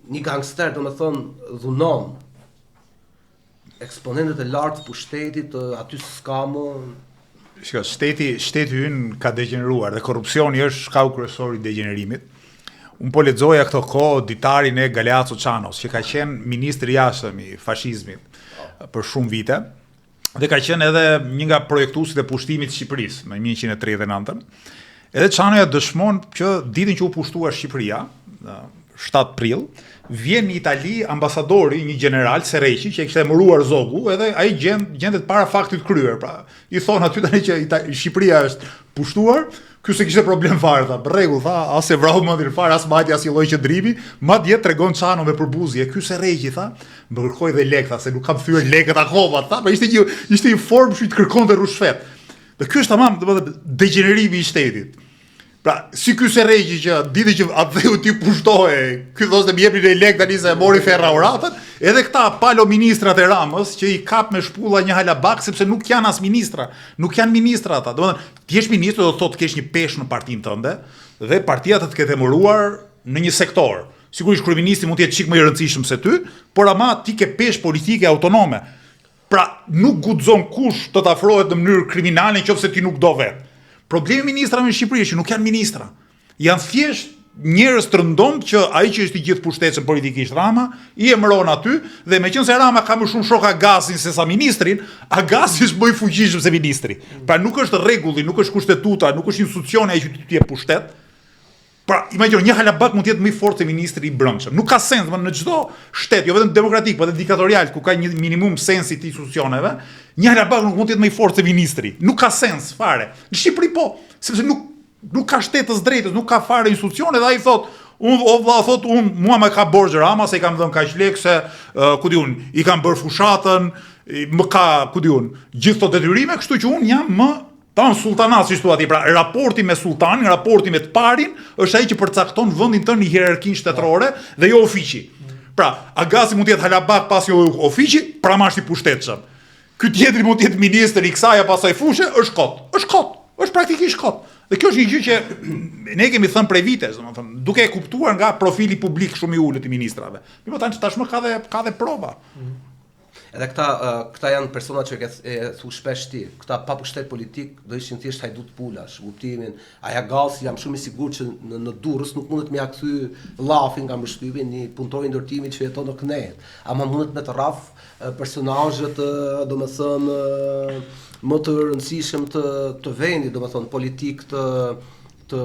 një gangster, domethënë dhunon eksponentët e lartë të pushtetit, aty s'ka më. Shiko, shteti ynë ka degeneruar dhe korrupsioni është shkau kryesor i degenerimit. Unë po lexoja këto kohë ditarin e Galeazzo Çanos, që ka qenë ministri i jashtëm i fashizmit për shumë vite. Dhe ka qenë edhe një nga projektuesit e pushtimit të Shqipërisë në 1939. Edhe Çanoja dëshmon që ditën që u pushtua Shqipëria, 7 prill, vjen në Itali ambasadori, një general Sereqi, që e kishte emëruar zogu, edhe ai gjendet para faktit kryer. Pra, i thon aty tani që Shqipëria është pushtuar, ky se kishte problem fare, tha, rregull, tha, as e vrau mendin fare, as majti as i lloj qendrimi, madje tregon Çano me përbuzje, ky Sereqi, tha, më kërkoi dhe lek, tha, se nuk kam thyer lekët akoma, tha, pra ishte një formë që i kërkonte rushfet. Dhe ky është tamam, domethënë degenerimi i shtetit. Pra, si ky Sereqi që ditë që atë ti pushtohej, ky thoshte më jepni lek tani se e mori ferrauratën, edhe këta palo ministrat e Ramës që i kap me shpulla një halabak sepse nuk janë as ministra, nuk janë ministra ata. Domethënë, ti je ministër do të thotë të kesh një peshë në partinë tënde dhe partia të ketë emëruar në një sektor. Sigurisht kryeministri mund të jetë çik më i rëndësishëm se ty, por ama ti ke peshë politike autonome. Pra, nuk guxon kush të të afrohet në mënyrë kriminale nëse ti nuk do vetë. Problemi ministrave në Shqipëri është që nuk janë ministra. Janë thjesht njerëz të rëndomt që ai që është i gjithë pushtetshëm politikisht Rama i emëron aty dhe meqense Rama ka më shumë shok Agasin se sa ministrin, Agasi është më i fuqishëm se ministri. Pra nuk është rregulli, nuk është kushtetuta, nuk është institucioni ai që ti jep pushtet. Pra, imagjino, një halabak mund të jetë më i fortë se ministri i brendshëm. Nuk ka sens, në çdo shtet, jo vetëm demokratik, por edhe diktatorial, ku ka një minimum sensi të institucioneve, një halabak nuk mund të jetë më i fortë se ministri. Nuk ka sens fare. Në Shqipëri po, sepse nuk ka shtetës drejtës, nuk ka fare institucione dhe ai thot, mua më ka borxh Rama se i kam dhënë kaq lekë se i kam bërë fushatën, më ka, gjithë këto detyrime, kështu që unë jam më sultanat, si thua ti, pra raporti me sultanin, raporti me të parin, është ai që përcakton vendin tënd në hierarkinë shtetërore dhe jo ofiqi. Pra, Agasi mund të jetë halabak pas jo ofiqi, pramasht i pushtetshëm. Ky tjetri mund të jetë ministër i kësaj apo asaj fushë, është kot. Është praktikisht kot. Dhe kjo është një gjë që ne kemi thënë prej vitesh, domethënë, duke e kuptuar nga profili publik shumë i ulët i ministrave. Po tashmë ka dhe prova. Edhe këta janë persona që e thu shpesh ti, këta pa pushtet politik do ishin thjesht hajdut pulash, kuptimin, aja Galsi jam shumë i sigurt që në Durrës nuk mundet me ja kthy llafin nga mbështypin një punëtor i ndërtimit që jeton në Knet, ama mundet me të rraf personazhe të, domethënë, më të rëndësishëm të vendit, domethënë politik të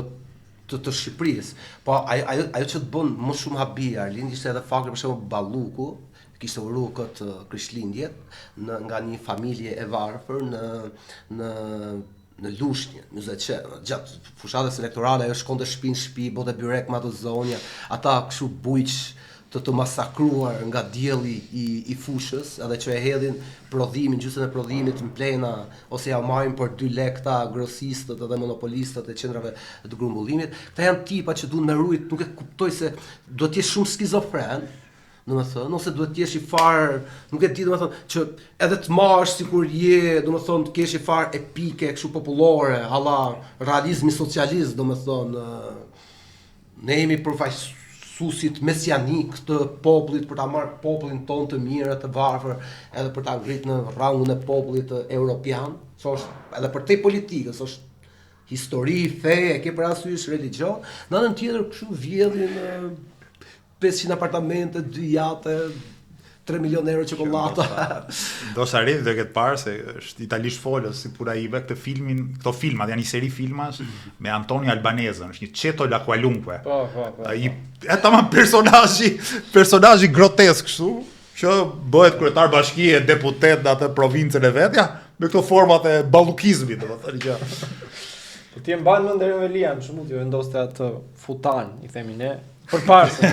Shqipërisë. Po ajo që të bën më shumë habi Arlind ishte edhe fakti për shembull Balluku kishte uru këtë Krishtlindjet nga një familje e varfër në Lushnjë, 20 qenë, gjatë fushatës elektorale ajo shkonte shtëpi në shtëpi, bote byrek me ato zonja, ata kështu bujq të masakruar nga dielli i fushës, edhe që e hedhin prodhimin, gjysmën e prodhimit në plena, ose ja marrin për 2 lekë grosistët edhe monopolistët e qendrave të grumbullimit. Këta janë tipa që duhen me rujt, nuk e kuptoj se do të jesh shumë skizofren, domethënë, ose duhet të jesh i far, nuk e di domethënë, që edhe të marrësh sikur je, domethënë, të kesh i far epike, kështu popullore, halla realizmi socialist, domethënë, ne jemi përfaqësuesit mesianik të popullit për ta marrë popullin ton të mirë, të varfër, edhe për ta ngritur në rangun e popullit europian, që është edhe për te politikës, është histori, fe, e ke parasysh religjon, në anën tjetër kështu vjedhin 500 apartamente, 2 jate, 3 milion euro çokolata. Do sa rrit do këtë parë se është italisht folës si pura ive këto filmat janë një seri filmash me Antonio Albanese, është një Ceto la Qualunque. Po. Ai tamam personazhi grotesk kështu, që bëhet kryetar bashkie, deputet në atë provincën e vet, ja, me këto format e ballukizmit, domethënë që Po ti e mban mend deri në Velia, për shembull, ti vendoste atë futan, i themi ne, përpara se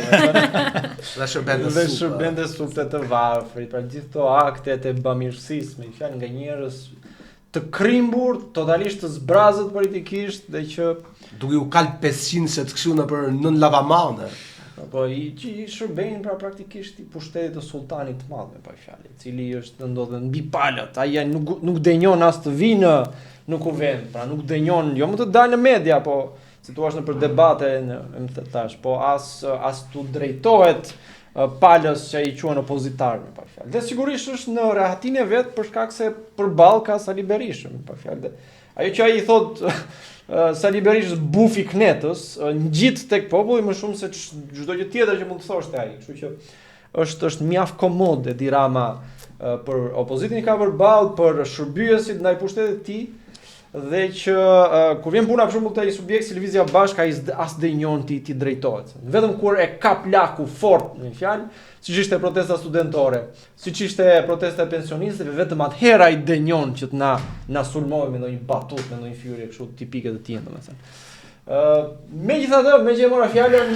dhe shërbente supte të varfrit, pra gjithë këto aktet e bamirësisë, me fjalë nga njerëz të krimbur, totalisht të zbrazët politikisht dhe që duke u kal 500 se të kështu nëpër 9 lavamane. Po i shërbejnë pra praktikisht i pushtetit të sultanit të madh me pa fjalë, i cili është ndodhet mbi palët, ai nuk denjon as të vinë në kuvend, pra nuk denjon jo më të dalë në media, po si thua në për debate më thash, po as tu drejtohet palës që i quhen opozitar me pa fjalë. Dhe sigurisht është në rehatinë e vet për shkak se përballë ka Sali Berisha me pa fjalë. Ajo që ai i thot Sali Berisha bufi Knetës, ngjit tek populli më shumë se çdo gjë tjetër që mund të thoshte ai. Kështu që është mjaft komode Edi Rama për opozitin ka përballë, për shërbyesit ndaj pushtetit të tij. Dhe që kur vjen puna për shembull te ai subjekt si Lëvizja Bashk ai as denjon ti drejtohet. Vetëm kur e kap laku fort në fjalë, siç ishte protesta studentore, siç ishte protesta e pensionistëve, vetëm atëherë ai denjon që të na sulmojë me ndonjë batut, me ndonjë fyrje kështu tipike të tij, domethënë. Megjithatë, me që e mora fjalën,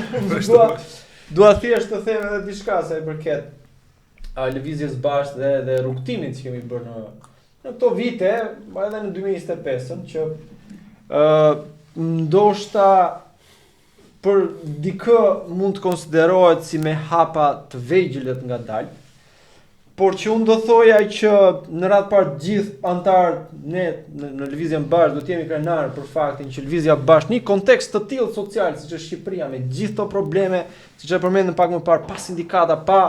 dua thjesht të them edhe diçka sa i përket Lëvizjes Bashk dhe rrugtimit që kemi bërë në këto vite, edhe në 2025-ën, që ndoshta për dikë mund të konsiderohet si me hapa të vegjëlet nga dalë, por që unë do thoja që në radhë parë gjithë antarët ne në Lëvizjen Bashk do të jemi krenarë për faktin që Lëvizja Bashk një kontekst të tillë social siç është Shqipëria me gjithë këto probleme, siç e përmendëm pak më parë, pa sindikata, pa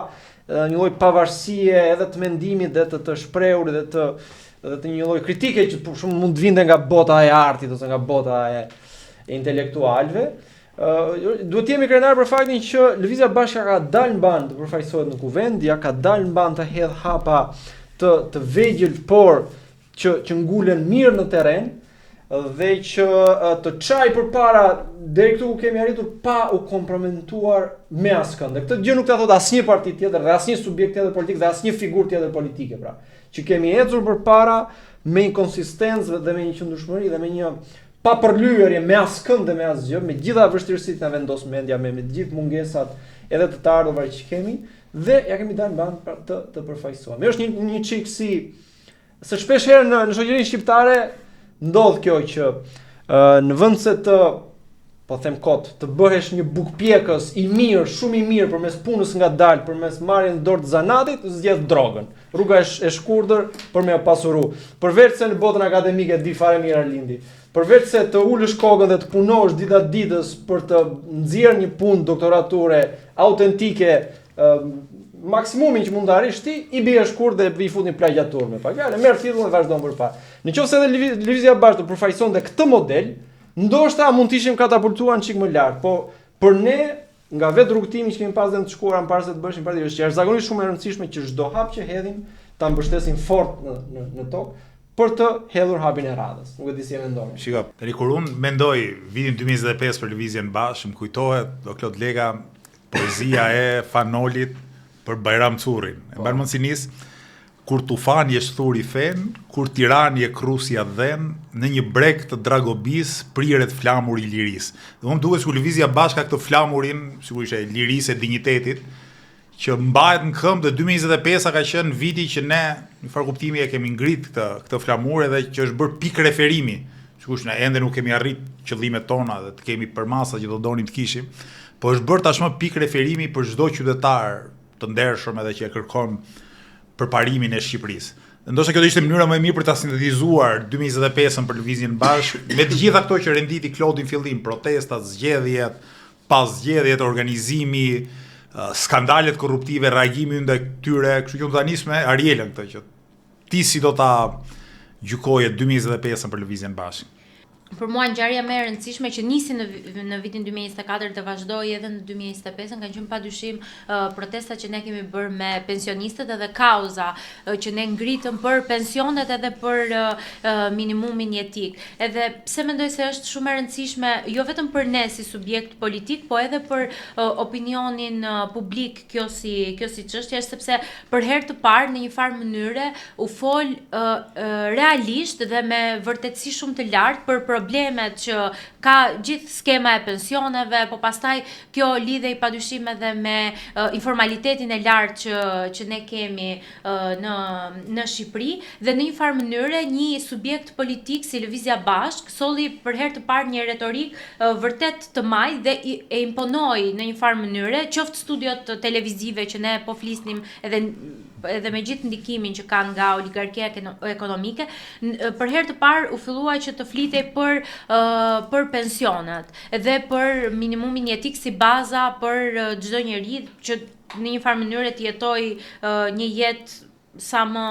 një lloj pavarësie edhe të mendimit dhe të shprehur dhe të një lloj kritike që shumë mund të vinte nga bota e artit ose nga bota e intelektualëve. Duhet jemi krenar për faktin që Lëvizja Bashk ka dalë mban të përfaqësohet në kuvend, ja ka dalë mban të hedh hapa të vegjël, por që ngulen mirë në terren dhe që të çaj përpara deri këtu ku kemi arritur pa u komprometuar me askënd. Këtë gjë nuk ta thot asnjë parti tjetër dhe asnjë subjekt tjetër politik dhe asnjë figurë tjetër politike, pra, që kemi ecur përpara me inkonsistencë dhe me një qëndrueshmëri dhe me një papërlyerje me askënd dhe me asgjë, me gjitha vështirësitë na vendos mendja, me gjithë mungesat edhe të ardhurave që kemi, dhe ja kemi dalë mban të përfaqësuar. Është një çik si se shpesh herë në shoqërinë shqiptare ndodh kjo që në vend se të po them kot, të bëhesh një bukpjekës i mirë, shumë i mirë përmes punës ngadalë, përmes marrjes dorë të zanatit, zgjedh drogën. Rruga e shkurtër për me pasuru. Përveç se në botën akademike di fare mirë Arlindi. Përveç se të ulësh kokën dhe të punosh dita ditës për të nxjerrë një punë doktorature autentike, maksimumin që mund të arrish ti, i bie shkurt dhe i fut një plagiatur me pak fjalë, merr titullin dhe vazhdon përpara. Nëse edhe lëvizja e bashkë të përfaqësonte këtë model, ndoshta mund të ishim katapultuar çik më lart, po për ne nga vetë rrugtimi që kemi pas dhe të shkuara më parë se të bëshim parti, është jashtëzakonisht shumë e rëndësishme që çdo hap që hedhim ta mbështesim fort në tokë për të hedhur hapin e radhës. Nuk e di si e mendoni. Shiko, kur unë mendoj vitin 2025 për lëvizjen bashkë, më kujtohet do Klod Lega poezia e Fanolit për Bajram Currin. E mban mend si nis kur tufani e shthuri fen, kur tirani e krusja dhen, në një breg të dragobis priret flamuri i lirisë. Dhe më duket se lëvizja bashkë ka këtë flamurin, sigurisht e lirisë e dinjitetit, që mbahet në këmbë dhe 2025 ka qenë viti që ne në farë kuptimi e kemi ngrit këtë flamur edhe që është bërë pikë referimi. Sigurisht ne ende nuk kemi arrit qëllimet tona dhe të kemi përmasa që do donim të kishim, po është bërë tashmë pikë referimi për çdo qytetar të ndershëm edhe që e kërkon përparimin e Shqipërisë. Ndoshta kjo do ishte mënyra më e mirë për ta sintetizuar 2025-ën për lëvizjen bashkë, me të gjitha këto që renditi Klodi në fillim, protestat, zgjedhjet, pas zgjedhjet, organizimi, skandalet korruptive, reagimi ndaj këtyre, kështu që do ta nis me Arielën këtë që ti si do ta gjykoje 2025-ën për lëvizjen bashkë. Për mua ngjarja më e rëndësishme që nisi në vitin 2024 dhe vazhdoi edhe në 2025 kanë qenë padyshim protestat që ne kemi bërë me pensionistët edhe kauza që ne ngritëm për pensionet edhe për minimumin jetik. Edhe pse mendoj se është shumë e rëndësishme jo vetëm për ne si subjekt politik, po edhe për opinionin publik kjo si çështje, sepse për herë të parë në një farë mënyre u fol realisht dhe me vërtetësi shumë të lartë për problemet që ka gjithë skema e pensioneve, po pastaj kjo lidhej padyshim edhe me informalitetin e lartë që ne kemi në Shqipëri dhe në një farë mënyre një subjekt politik si Lëvizja Bashkë solli për herë të parë një retorik vërtet të majtë dhe e imponoi në një farë mënyre qoftë studiot televizive që ne po flisnim edhe me gjithë ndikimin që kanë nga oligarkia ekonomike, për herë të parë u fillua që të flitej për pensionet dhe për minimumin jetik si baza për çdo njeri që në një farë mënyrë të jetojë një jetë sa më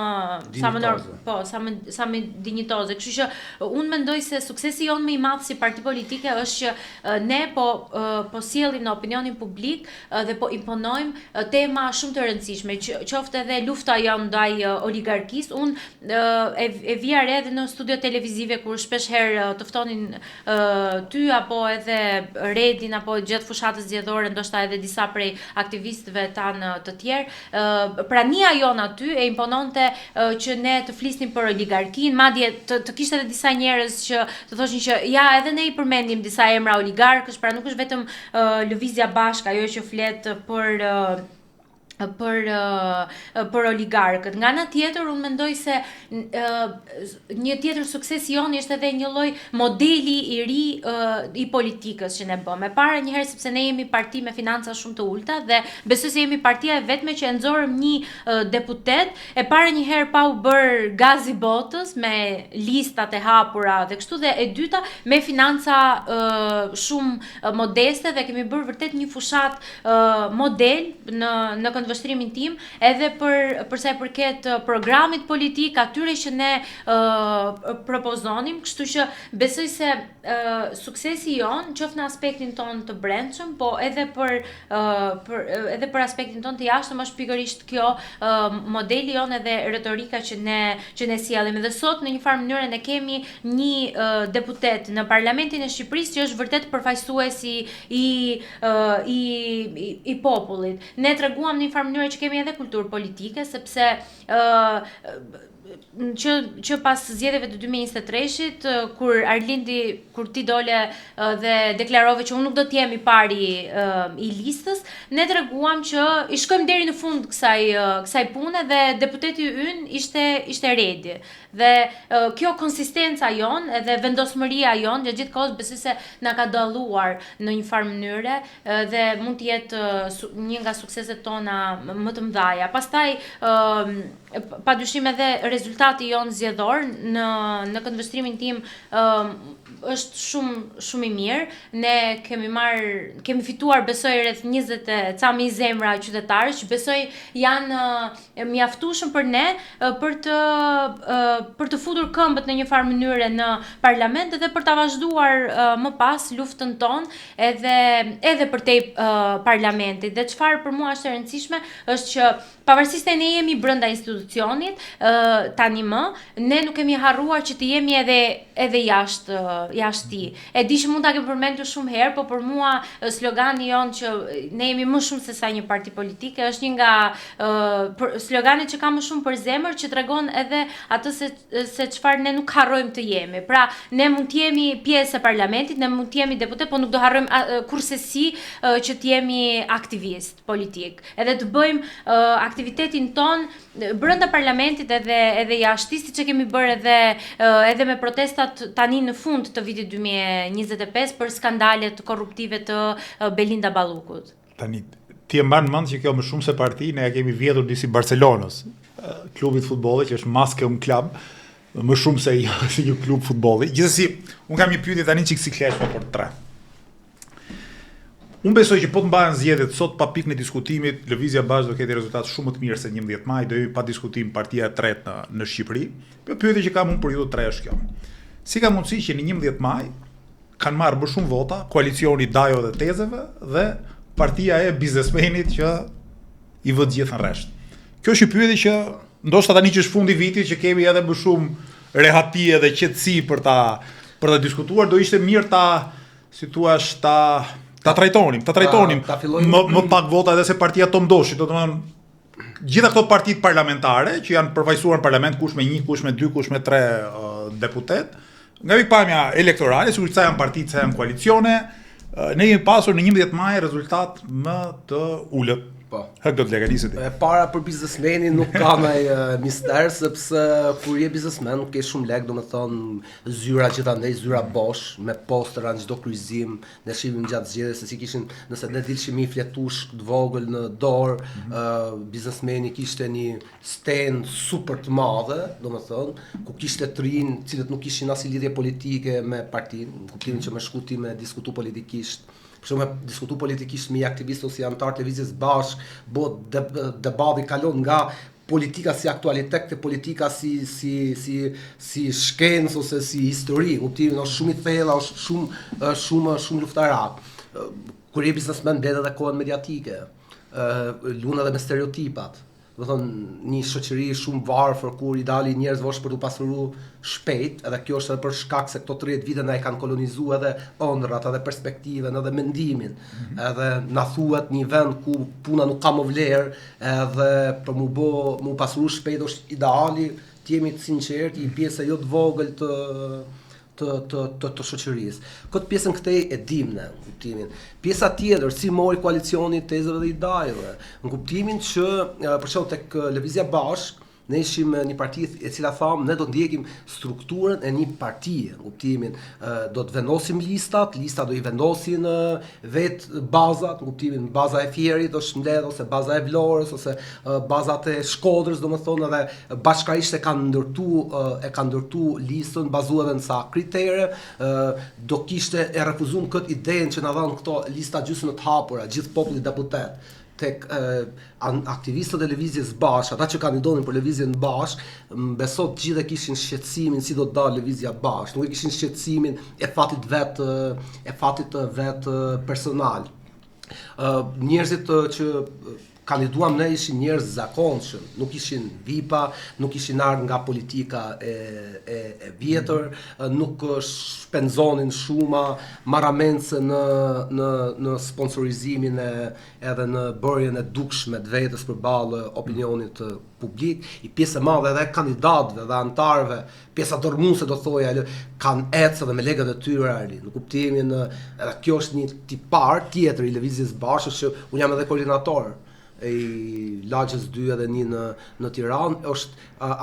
dinjitoze. Kështu që unë mendoj se suksesi jonë më i madh si parti politike është që ne po sjellim në opinionin publik dhe po imponojmë tema shumë të rëndësishme, qoftë edhe lufta jonë ndaj oligarkisë. Unë e vija re edhe në studio televizive kur shpesh herë të ftonin ty apo edhe Redin apo gjatë fushatës zgjedhore, ndoshta edhe disa prej aktivistëve tanë të tjerë. Prania jonë aty e impononte që ne të flisnim për oligarkin, madje të kishte edhe disa njerëz që të thoshin që ja edhe ne i përmendim disa emra oligarkësh, pra nuk është vetëm Lëvizja Bashkë ajo që flet për oligarkët. Nga ana tjetër unë mendoj se një tjetër sukses i jonë është edhe një lloj modeli i ri i politikës që ne bëmë. E para njëherë sepse ne jemi parti me financa shumë të ulta dhe besoj se jemi partia e vetme që e nxorëm një deputet, e para njëherë pa u bër gazi botës me listat e hapura dhe kështu, dhe e dyta me financa shumë modeste dhe kemi bërë vërtet një fushat model në vështrimin tim edhe për sa i përket programit politik, atyre që ne propozonim, kështu që besoj se suksesi jon qoftë në aspektin ton të brendshëm, po edhe për aspektin ton të jashtëm është pikërisht kjo modeli jon edhe retorika që ne sjellim. Dhe sot në një farë mënyrë ne kemi një deputet në Parlamentin e Shqipërisë që është vërtet përfaqësuesi i popullit. Ne treguam në një farë mënyrë që kemi edhe kulturë politike, sepse që pas zgjedhjeve të 2023-shit, kur Arlindi, kur ti dole dhe deklarove që unë nuk do të jem i pari i listës, ne treguam që i shkojmë deri në fund kësaj pune dhe deputeti ynë ishte Redi. Dhe kjo konsistenca jon edhe vendosmëria jon gjatë gjithë kohës besoj se na ka dalluar në një farë mënyre dhe mund të jetë një nga sukseset tona më të mëdha. Pastaj padyshim edhe rezultati jon zgjedhor në këndvështrimin tim është shumë i mirë. Ne kemi fituar besoj rreth 20 ca mijë zemra qytetarësh që besoj janë mjaftueshëm për ne për të futur këmbët në një farë mënyre në parlament dhe për ta vazhduar më pas luftën tonë edhe përtej parlamentit. Dhe çfarë për mua është e rëndësishme është që pavarësisht se ne jemi brenda institucionit tani ne nuk kemi harruar që të jemi edhe jashtë tij. E di që mund ta kem përmendur shumë herë, po për mua slogani jon që ne jemi më shumë se sa një parti politike është një nga sloganet që ka më shumë për zemër, që tregon edhe atë se çfarë ne nuk harrojmë të jemi. Pra, ne mund të jemi pjesë e parlamentit, ne mund të jemi deputet, po nuk do harrojmë kurrësi që të jemi aktivist politik. Edhe të bëjmë aktivitetin ton brenda parlamentit edhe jashtë, siç e kemi bërë edhe me protestat tani në fund të vitit 2025 për skandalet korruptive të Belinda Ballukut. Tani ti e mban mend që kjo më shumë se parti ne ja kemi vjedhur disi Barcelonës, klubit futbollit që është Muskeum Club, më shumë se një klub futbolli. Gjithsesi, un kam një pyetje tani çik siklesh për tre. Unë besoj që po të mbahen zgjedhjet sot pa pikën e diskutimit, Lëvizja Bashkë do ketë rezultat shumë më të mirë se 11 maj, do jemi pa diskutim partia e tretë në Shqipëri. Kjo pyetje që kam unë për ju të tre është kjo. Si ka mundësi që në 11 maj kanë marrë më shumë vota koalicioni Dajo dhe Tezeve dhe partia e biznesmenit që i vë gjithë në rresht. Kjo është një pyetje që ndoshta tani që është fundi vitit që kemi edhe më shumë rehati dhe qetësi për ta diskutuar, do ishte mirë ta trajtonim më pak vota edhe se partia Tom Doshi, do të thonë gjitha këto partitë parlamentare që janë përfaqësuar në parlament, kush me 1, kush me 2, kush me 3 deputet, nga pikpamja elektorale, sigurisht sa janë partitë, sa janë koalicione, ne jemi pasur në 11 maj rezultat më të ulët. Hëk do të legaliset ti. Para për biznesmenin nuk ka ndaj mister, sepse kur je biznesmen nuk ke shumë lek, domethënë zyra gjithandej, zyra bosh, me postera në çdo kryqëzim, ne shihim gjatë zgjedhjes se si kishin, nëse ne dilshim një fletush të vogël në dorë, biznesmeni kishte një stand super të madhe, domethënë, ku kishte të rinj, të cilët nuk kishin asnjë lidhje politike me partinë, në kuptimin që me shkuti me diskutu politikisht. Për shumë diskutu politikisht me aktivistë ose antar të Lëvizjes Bashkë, debati kalon nga politika si aktualitet te politika si shkencë ose si histori, kuptimin është shumë i thellë, është shumë luftarak. Kur je biznesmen mbledh edhe kohën mediatike, luna edhe me stereotipat. Do thonë një shoqëri shumë varfër kur i dalin njerëz vosh për t'u pasuruar shpejt, edhe kjo është edhe për shkak se këto 30 vite na e kanë kolonizuar edhe ëndrat, edhe perspektiven, edhe mendimin. Edhe na thuhet një vend ku puna nuk ka më vlerë, edhe për mu pasuru shpejt është ideali, të jemi të sinqertë, një pjesë jo të vogël të shoqërisë. Këtë pjesën këtej e dim ne, në kuptimin. Pjesa tjetër, si mori koalicioni Tezeve dhe i Dajeve, në kuptimin që për shembull tek Lëvizja Bashkë ne ishim një parti e cila thamë ne do të ndjekim strukturën e një partie, në kuptimin do të vendosim lista do i vendosin vetë bazat, në kuptimin baza e Fierit është mbledh ose baza e Vlorës ose bazat e Shkodrës, domethënë edhe bashkërisht e kanë ndërtu listën bazuar në sa kritere, do kishte e refuzuar këtë idenë që na dhanë këto lista gjysmë të hapura, gjithë populli deputet. Tek aktivistët e Lëvizjes Bashkë, ata që kandidonin për Lëvizjen Bashkë, besoj gjithë kishin shqetësimin si do të dalë Lëvizja Bashkë, nuk e kishin shqetësimin e fatit vet personal. Njerëzit që kandiduam ne ishin njerëz zakonshëm, nuk ishin vipa, nuk ishin ardhur nga politika e vjetër, nuk shpenzonin shuma, marramendse në sponsorizimin edhe në bërjen e dukshme të vetës përballë opinionit publik. I pjesë e madhe edhe kandidatëve dhe antarëve, pjesa dormuese do thoja, kanë ecë dhe me legët e tyre në kuptimin edhe kjo është një tipar tjetër i Lëvizjes Bashkë, që unë jam edhe koordinator i Lagjës 2 edhe 1 në Tiranë, është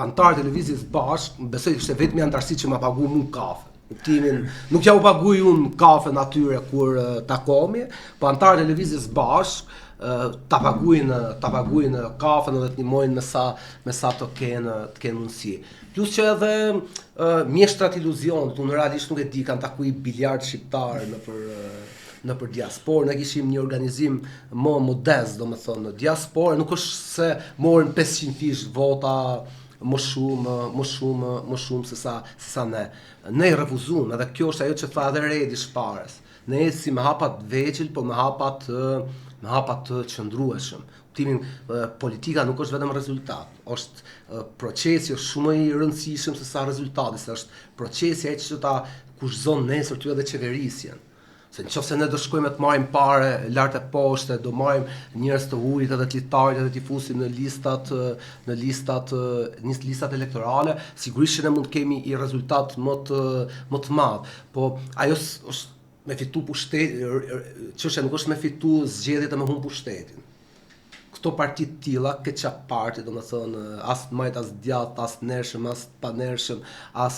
antarët e Lëvizjes Bashkë, besoj ishte vetëm antarësi që ma pagu mu kafe. Kuptimin, nuk ja u paguaj unë kafe natyre kur takohemi, po antarët e Lëvizjes Bashkë ta paguajnë kafën edhe të ndihmojnë me sa të kenë mundësi. Plus që edhe mjeshtrat iluzionit, unë realisht nuk e di, kanë takuar biljard shqiptar në për diasporë, ne kishim një organizim më modest, domethënë në diasporë, nuk është se morën 500 fish vota më shumë se sa ne. Ne I refuzuam, edhe kjo është ajo që tha edhe Redi Shpares. Ne eci me hapa të vegjël, po me hapa të qëndrueshëm. Kuptimin politika nuk është vetëm rezultat, është procesi, është shumë I rëndësishëm se sa rezultati, se është procesi ai që ta kushzon nesër ty edhe qeverisjen. Se nëse ne do shkojmë të marrim parë lart e poshtë, do marrim njerëz të hurit edhe të litarit edhe t'i fusim në listat elektorale, sigurisht që ne mund të kemi I rezultat më të madh. Po ajo është me fitu çështja nuk është me fitu zgjedhjet e me humb pushtetin. Këto parti të tilla, këtë çap parti, domethënë as majt as djath, as nershëm, as panershëm, as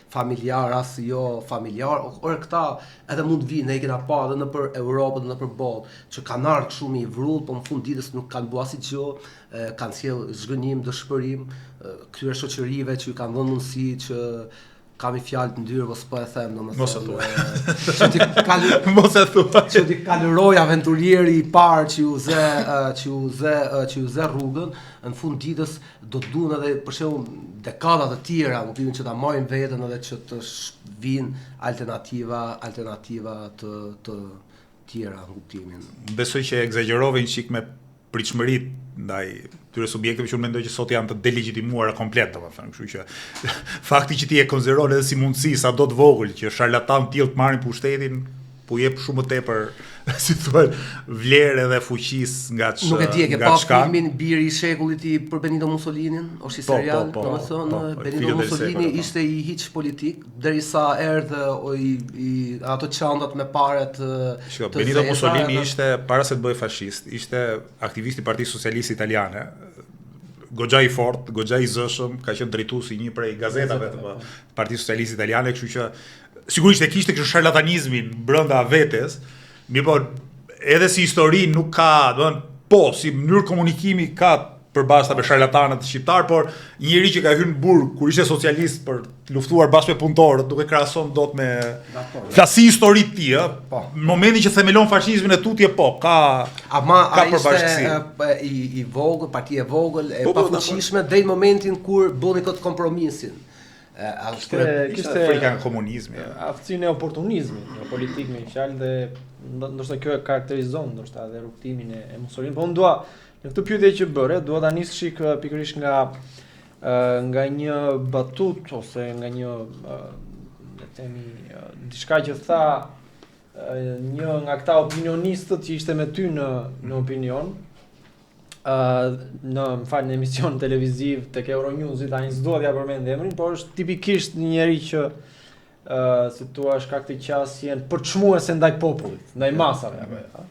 familjar, as jo familjar, or këta edhe mund vinë, ne I kena pa edhe nëpër Europë dhe nëpër botë, që kanë ardhur shumë I vrull, po në fund ditës nuk kanë bua asgjë, kanë sjell zhgënjim, dëshpërim këtyre shoqërive që I kanë dhënë mundësi që kam I fjalë të ndyrë, po s'po e them, domethënë. Mos e thua. Që ti kaloroj aventurieri I parë që u ze rrugën, në fund ditës do të duan edhe për shembull dekada të tjera, më kuptojnë që ta marrin veten edhe që të vinë alternativa të tjera në kuptimin. Besoj që egzagjerove një çik me pritshmëritë ndaj këtyre subjekteve që unë mendoj që sot janë të delegitimuara komplet, domethënë, kështu që fakti që ti e konsideron edhe si mundësi sado të vogël që sharlatan të tillë të marrin pushtetin, po jep shumë më tepër, si thuhet, vlerë edhe fuqisë nga çka. Nuk e di, e ke pa filmin Biri I shekullit për Benito Mussolinin, është I serial, domethënë Benito Mussolini ishte I hiç politik derisa erdhë ato çantat me paret të Benito Mussolini ishte para se të bëhej fashist, ishte aktivist I Partisë Socialiste Italiane. Goxha I fortë, goxha I zëshëm, ka qenë drejtues I një prej gazetave të Partisë Socialiste Italiane, kështu që sigurisht e kishte kështu charlatanizmin brenda vetes, mirë po edhe si histori nuk ka, domethënë si mënyrë komunikimi ka përbashkëta me charlatanët shqiptar, por një njeri që ka hyrë në burg kur ishte socialist për të luftuar bashkë me punëtorët, nuk e krahason dot me flasi histori të tij, në momentin që themelon fashizmin e tutje ka përbashkësi. I vogël, partia e vogël, e pafuqishme deri në momentin kur bëni këtë kompromisin. Kishte frika në komunizmi, aftësinë e oportunizmit në politikë me fjalë dhe ndoshta kjo e karakterizon ndoshta edhe rrugtimin e Mussolinit. Po unë dua në këtë pyetje që bëre, dua ta nis shik pikërisht nga një batut ose nga një le të themi diçka që tha një nga këta opinionistët që ishte me ty në opinion. Në emision televiziv tek Euronews, tani s'dua t'ja përmend emrin, por është tipikisht një njeri që si thua ka këtë qasjen përçmuese ndaj popullit, ndaj masave apo.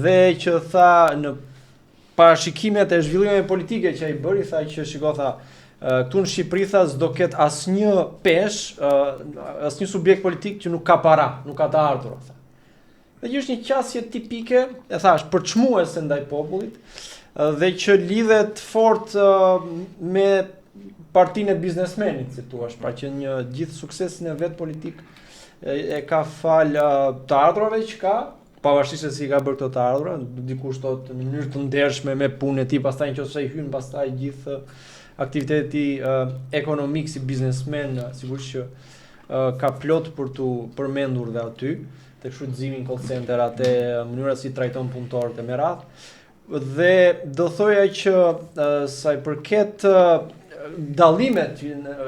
Dhe që tha në parashikimet e zhvillimeve politike që ai bëri, tha që këtu në Shqipëri tha s'do ket asnjë asnjë subjekt politik që nuk ka para, nuk ka të ardhurat, tha. Dhe që është një qasje tipike, e thash, përçmuese ndaj popullit, dhe që lidhet fort me partinë e biznesmenit, si thua, pra që një gjithë suksesin e vet politik e ka fal të ardhurave që ka, pavarësisht se si ka bërë këto të ardhura, dikush thot në mënyrë të ndershme me punën e tij, pastaj nëse ai hyn pastaj gjithë aktiviteti ekonomik si biznesmen, sigurisht që ka plot për tu përmendur dhe aty. Tek shfrytëzimin call center atë mënyra si trajton punëtorët e me radhë. Dhe do thoja që sa I përket dallimet që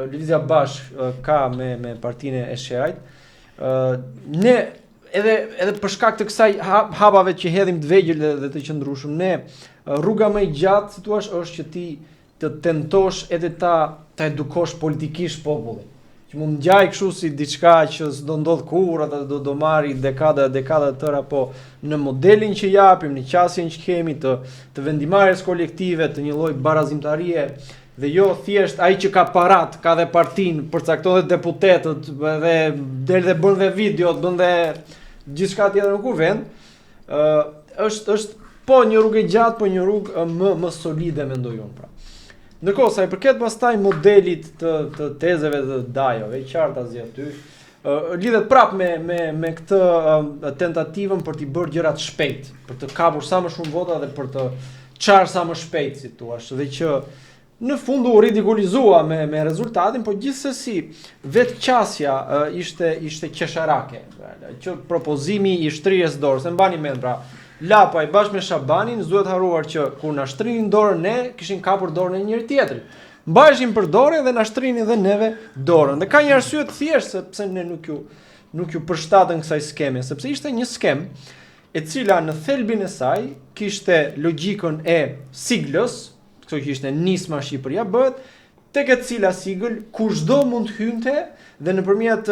Lëvizja Bashkë ka me partinë e Sherajt, ne edhe për shkak të kësaj hapave që hedhim të vegjël dhe të qëndrueshëm, ne rruga më e gjatë, si thua, është që ti të tentosh edhe ta edukosh politikisht popullin. Që mund ngjaj kështu si diçka që s'do ndodh kurrë, ata do marri dekada të tëra, po në modelin që japim, në qasjen që kemi të vendimarrjes kolektive, të një lloj barazimtarie, dhe jo thjesht ai që ka parat, ka dhe partinë, përcakton dhe deputetët, dhe del dhe bën dhe videot, bën dhe gjithçka tjetër në kuvend, është po një rrugë e gjatë, po një rrugë më solide mendoj unë pra. Ndërkohë sa i përket pastaj modelit të tezeve të Dajove, qartë asgjë aty, lidhet prap me këtë tentativën për t'i bërë gjërat shpejt, për të kapur sa më shumë vota dhe për të qarë sa më shpejt, si thua, dhe që në fund u ridikulizua me rezultatin, po gjithsesi vetë qasja ishte qesharake, që propozimi i shtrirjes dorës, e mbani mend pra, Lapaj bashkë me Shabanin s'duhet haruar që kur na shtrinin dorën ne, kishin kapur dorën e njëri tjetrit. Mbaheshin për dorë dhe na shtrinin dhe neve dorën. Dhe ka një arsye të thjeshtë sepse ne nuk ju përshtatën kësaj skeme, sepse ishte një skem e cila në thelbin e saj kishte logjikën e siglës, kështu që ishte nisma Shqipëria bëhet, tek e cila sigël kushdo mund të hynte dhe nëpërmjet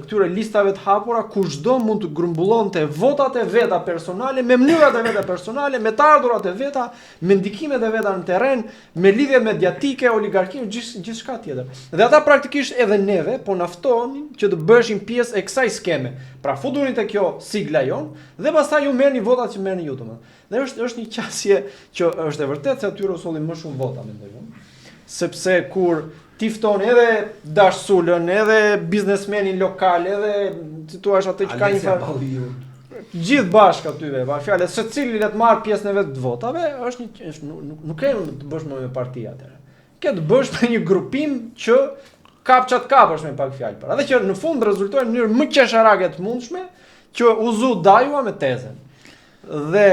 këtyre listave të hapura kushdo mund të grumbullonte votat e veta personale, me mënyrat e veta personale, me të ardhurat e veta, me ndikimet e veta në terren, me lidhje mediatike, oligarki, gjithçka tjetër. Dhe ata praktikisht edhe neve po na ftonin që të bëshim pjesë e kësaj skeme. Pra futuni te kjo sigla jon dhe pastaj ju merrni votat që merrni ju domethënë. Dhe është një qasje që është e vërtetë se aty rosollin më shumë vota mendoj unë. Sepse kur ti fton edhe dashsulën, edhe biznesmenin lokal, edhe si thua atë që ka një farë gjithë bashkë atyve, pa fjalë, secili le të marr pjesën e vet të votave, nuk ke të bësh më me parti atëherë. Ke të bësh me një grupim që kapësh me pak fjalë para. Dhe që në fund rezultojnë në mënyrë më qesharake të mundshme që u zu Dajua me tezën. Dhe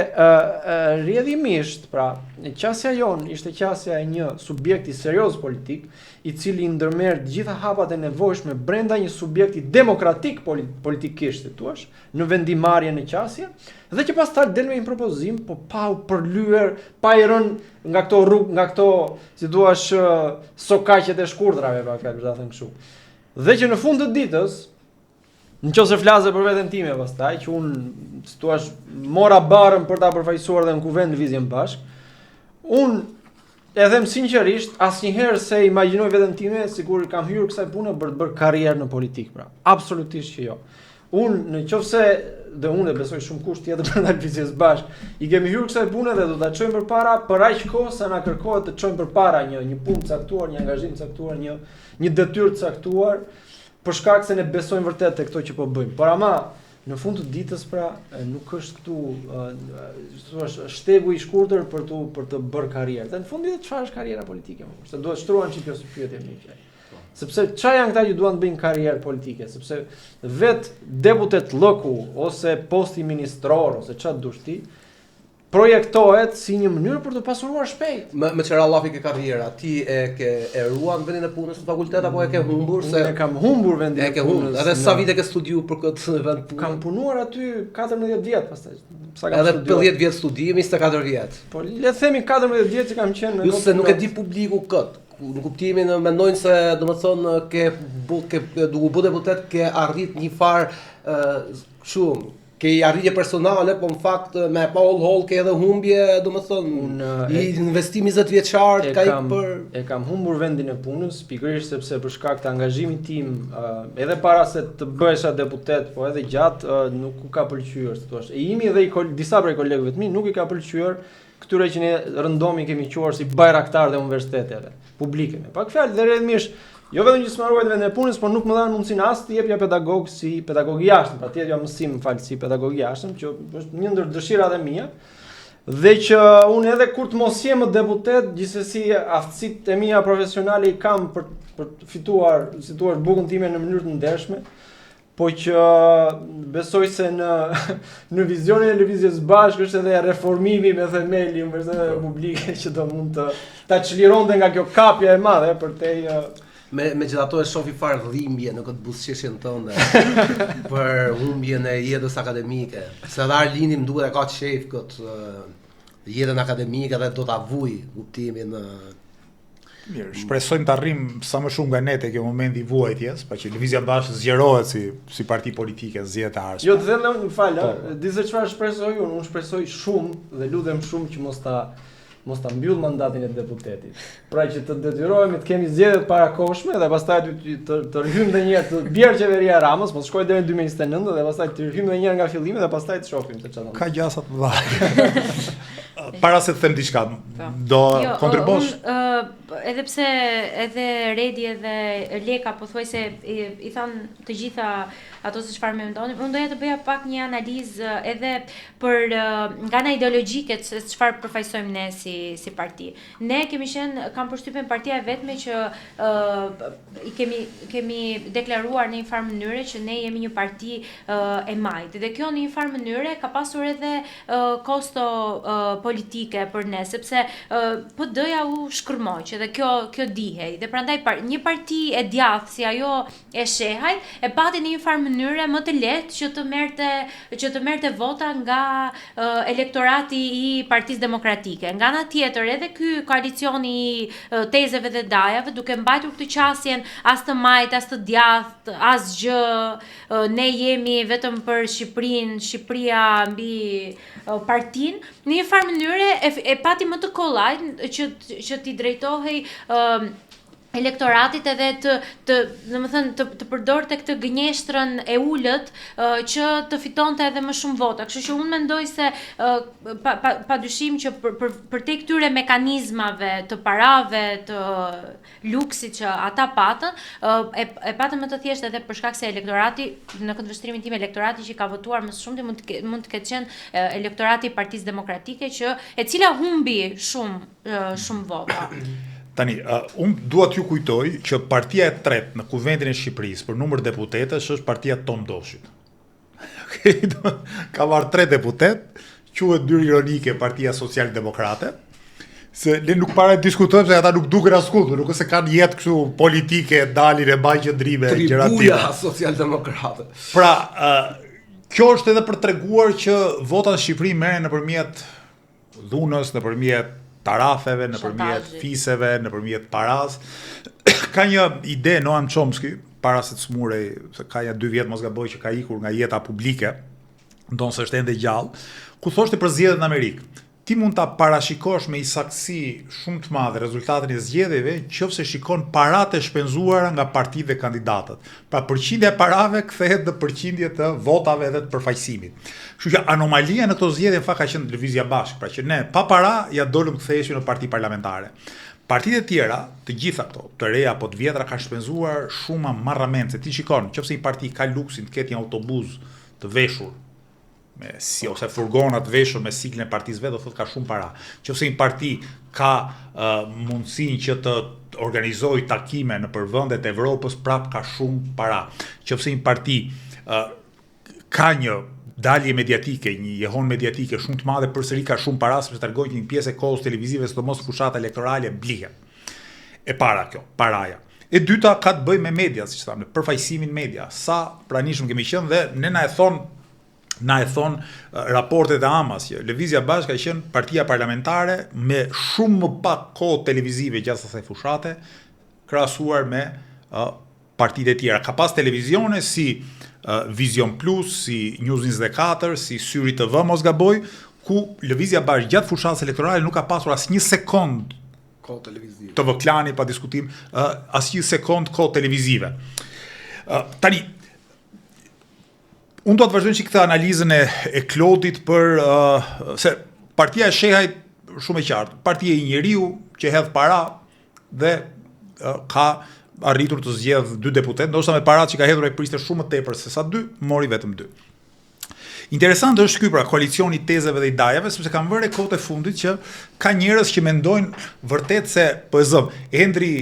rrjedhimisht, pra, qasja jon ishte qasja e një subjekti serioz politik, i cili ndërmerr të gjitha hapat e nevojshme brenda një subjekti demokratik politikisht, thuash, në vendimarrjen e qasje, dhe që pastaj del me një propozim, po pa u përlyer, pa i rënë nga këto rrugë, nga këto, si thuash, sokaqet e shkurtrave, pa fjalë, ta them kështu. Dhe që në fund të ditës, nëse flasë për veten time pastaj, që unë, si thua, mora barën për ta përfaqësuar dhe në kuvend lëvizjen bashk, unë e them sinqerisht, asnjëherë se imagjinoj veten time sikur kam hyrë kësaj pune për të bërë karrierë në politikë, pra. Absolutisht që jo. Unë nëse dhe unë besoj shumë kusht tjetër për lëvizjes bashk, i kemi hyrë kësaj pune dhe do ta çojmë përpara për aq kohë sa na kërkohet të çojmë përpara një punë caktuar, një angazhim caktuar, një detyrë caktuar, për shkak se ne besojmë vërtet te këto që po bëjmë. Por ama në fund të ditës pra nuk është këtu shtegu i shkurtër për të bërë karrierë. Dhe në fund të ditës çfarë është karriera politike? Se duhet shtruan çik ose pyetje më fjalë. Sepse çfarë janë këta që duan të bëjnë karrierë politike? Sepse vet deputet LLku ose posti ministror ose çfarë dush ti projektohet si një mënyrë për të pasuruar shpejt. Me çfarë Allafi ke karriera, ti e ruan vendin e punës në fakultet apo e ke humbur se e kam humbur vendin e punës. Edhe sa vite ke studiu për këtë vend? Kam punuar aty 14 vjet pastaj. Sa kam studiuar? Edhe 10 vjet studim, 24 vjet. Po le të themi 14 vjet që kam qenë në. Jo se nuk e di publiku kët. Në kuptimin mendojnë se domethënë ke duke bërë deputet ke arrit një farë shumë ke i arritje personale, po në fakt me pa holl ke edhe humbje, domethënë i investim 20 vjeçar ka i për e kam humbur vendin e punës pikërisht sepse për shkak të angazhimit tim edhe para se të bëhesha deputet, po edhe gjatë nuk u ka pëlqyer, thua. E imi dhe disa prej kolegëve të mi nuk i ka pëlqyer këtyre që ne rëndomi kemi quar si bajraktar dhe universiteteve publike. Me pak fjalë dhe rrjedhimisht jo vetëm që s'marruajt vendin e punës, por nuk më dhanë mundësinë as të jepja pedagog si pedagog i jashtëm, pra të jepja mësim si pedagog i jashtëm, që është një ndër dëshirat e mia. Dhe që unë edhe kur të mos jem deputet, gjithsesi aftësitë e mia profesionale i kam për fituar, si thua, bukën time në mënyrë të ndershme, po që besoj se në vizionin e lëvizjes bashkë është edhe reformimi me themel i Universitetit Republike që do mund ta çlironte nga kjo kapja e madhe përtej Me gjithato e shofi farë dhimbje në këtë buzëqeshjen tënde për humbjen e jetës akademike. Se dhe Arlini më duhet e ka qef këtë jetën akademike dhe do ta vuj kuptimin. Mirë, shpresojmë të arrim sa më shumë nga ne te kjo momenti i vuajtjes, pa që Lëvizja Bashkë zgjerohet si parti politike zgjedhjet e ardhshme. Jo, të them, më fal, di se çfarë shpresoj unë shpresoj shumë dhe lutem shumë që mos ta mos ta mbyll mandatin e deputetit. Pra që të detyrohemi të kemi zgjedhje të parakohshme dhe pastaj të rhymë edhe një herë të bjerë qeveria e Ramës, mos shkojë deri në 2029 dhe pastaj të rhymë edhe një herë nga fillimi dhe pastaj të shohim se çfarë. Ka gjasa të mëdha. Para se të them diçka, do kontribosh? Edhe pse edhe Redi edhe Leka pothuajse i thanë të gjitha ato se çfarë mendonin, unë doja të bëja pak një analizë edhe për nga ana ideologjike se çfarë përfaqësojmë ne si parti. Ne kam përshtypjen partia e vetme që i kemi deklaruar në një farë mënyre që ne jemi një parti e majtë. Dhe kjo në një farë mënyre ka pasur edhe kosto politike për ne, sepse PD-ja u shkërmoq dhe kjo dihej. Dhe prandaj një parti e djathtë si ajo e shehaj e pati në një farë mënyre më të lehtë që të merrte vota nga elektorati i Partisë Demokratike. Nga ana tjetër edhe ky koalicioni i tezeve dhe dajave, duke mbajtur këtë qasjen as të majtë, as të djathtë, as gjë, ne jemi vetëm për Shqipërinë, Shqipëria mbi partinë, në një farë mënyre e pati më të kollaj që t'i drejtohej elektoratit edhe të përdorte këtë gënjeshtrën e ulët që të fitonte edhe më shumë vota. Kështu që unë mendoj se padyshim që për te këtyre mekanizmave të parave të luksit që ata patën, e patën më të thjeshtë edhe për shkak se elektorati, në këndvështrimin tim elektorati që ka votuar më shumë mund të ketë qenë elektorati i Partisë Demokratike e cila humbi shumë vota. Tani, unë dua t'ju kujtoj që partia e tretë në Kuvendin e Shqipërisë për numër deputetësh është partia Tom Doshit. Ka marrë 3 deputet, quhet ndyrë ironike Partia Social-Demokrate, se ne nuk para diskutojmë se ata nuk duken askull, nuk se kanë jetë kështu politike, dalin e mbajnë qendrime, gjëra të tilla. Tribuja Social-Demokrate. Pra, kjo është edhe për treguar që votat në Shqipëri merren nëpërmjet dhunës, nëpërmjet tarafeve, nëpërmjet fiseve, nëpërmjet paras. Ka një ide Noam Chomsky, para se të smurej, se ka ja 2 vjet mos gaboj që ka ikur nga jeta publike, ndonë se është ende gjallë, ku thoshte për zgjedhjet në Amerikë. Ti mund ta parashikosh me saktësi shumë të madhe rezultatin e zgjedhjeve nëse shikon paratë e shpenzuara nga partitë dhe kandidatët. Pra përqindja e parave kthehet në përqindje të votave dhe të përfaqësimit. Kështu që anomalia në këto zgjedhje në fakt ka qenë Lëvizja Bashkë, pra që ne pa para ja dolëm ktheheshim në parti parlamentare. Partitë e tjera, të gjitha këto, të reja apo të vjetra, kanë shpenzuar shumë marrament. Se ti shikon, nëse një parti ka luksin të ketë një autobus të veshur ose furgona të veshur me siklin e partisë vet, do thotë ka shumë para. Nëse një parti ka mundësinë që të organizojë takime në përvendet e Evropës, prap ka shumë para. Nëse një parti ka një dalje mediatike, një jehon mediatike shumë të madhe, përsëri ka shumë para, sepse tregon një pjesë e kohës televizive, sidomos fushat elektorale blihet. E para kjo, paraja. E dyta ka të bëjë me media, siç thamë, përfaqësimin media. Sa pranishëm kemi qenë dhe ne na e thon raportet e AMAS që Lëvizja Bashkë ka qenë partia parlamentare me shumë më pak kohë televizive gjatë asaj fushate, krahasuar me partitë e tjera. Ka pas televizione si Vision Plus, si News 24, si Syri TV mos gaboj, ku Lëvizja Bashkë gjatë fushatës elektorale nuk ka pasur asnjë sekond kohë televizive. Të vëklani pa diskutim, asnjë sekond kohë televizive. Tani unë do të vazhdojmë që këtë analizën e Klodit për se partia e shehaj shumë e qartë. Partia e njeriu që hedh para dhe ka arritur të zgjedh 2 deputet, ndoshta me paratë që ka hedhur ai priste shumë më tepër se sa 2, mori vetëm 2. Interesant është ky pra koalicioni tezeve dhe idejave, sepse kanë vënë kohët e fundit që ka njerëz që mendojnë vërtet se po e zëm, Endri,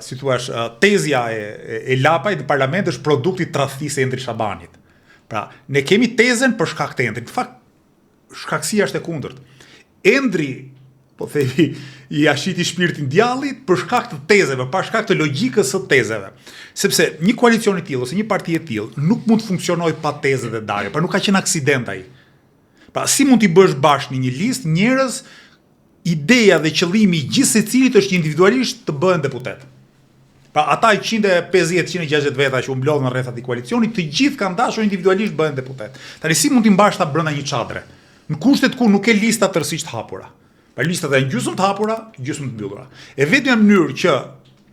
si thua, tezja e lapaj në parlament është produkti i tradhtisë së Endri Shabanit. Pra, ne kemi tezen për shkak të Endrit. Në fakt, shkakësia është e kundërt. Endri, po themi, i ashiti shpirtin djallit për shkak të tezeve, për shkak të logjikës së tezeve. Sepse një koalicion i tillë ose një parti e tillë nuk mund të funksionojë pa tezet e darje, pra nuk ka qenë aksident ai. Pra si mund t'i bësh bashkë në një listë njerëz, ideja dhe qëllimi i gjithë secilit është individualisht të bëhen deputet. Pra ata 150-160 veta që u mblodhën rreth atij koalicioni, të gjithë kanë dashur individualisht bëhen deputet. Tani si mund t'i mbash ta brenda një çadre? Në kushtet ku nuk ke lista tërësisht hapura. Pra listat janë gjysmë të hapura, gjysmë të mbyllura. E vetmja mënyrë që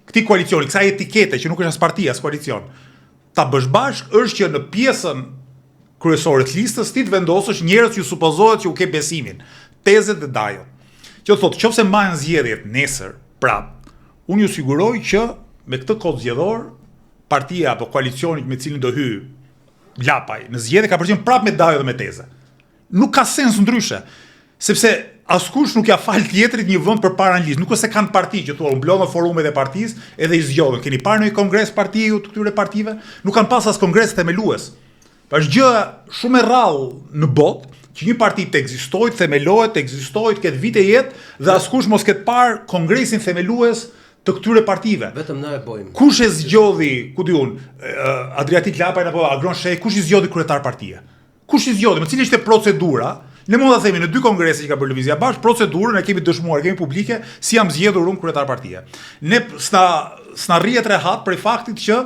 këtij koalicioni, kësaj etikete që nuk është as parti as koalicion, ta bësh bashk është që në pjesën kryesore të listës ti të vendosësh njerëz që supozohet që u ke besimin, tezet dhe dajo. Që thotë, nëse mbajnë zgjedhjet nesër, prap, unë ju siguroj që me këtë kod zgjedhor, partia apo koalicioni me cilin do hyj Lapaj në zgjedhje ka përgjigjen prap me dajo dhe me teze. Nuk ka sens ndryshe, sepse askush nuk ja fal tjetrit një vend përpara në listë. Nuk është se kanë parti që thua mblodhen forumet e partisë edhe i zgjodhin. Keni parë në një kongres partiu të këtyre partive? Nuk kanë pas as kongres themelues. Pa është gjë shumë e rrallë në botë që një parti të ekzistojë, themelohet, të ekzistojë, të ketë vite jetë dhe askush mos ketë parë kongresin themelues të këtyre partive. Vetëm ne e bojmë. Kush e zgjodhi, ku diun, Adriatik Lapaj apo Agron Shej, kush i zgjodhi kryetar partie? Kush i zgjodhi? Me cilë ishte procedura? Ne mund ta themi në 2 kongrese që ka bërë Lëvizja Bashkë, procedurën e kemi dëshmuar, kemi publike si jam zgjedhur unë kryetar partie. Ne s'na rrihet rehat për faktit që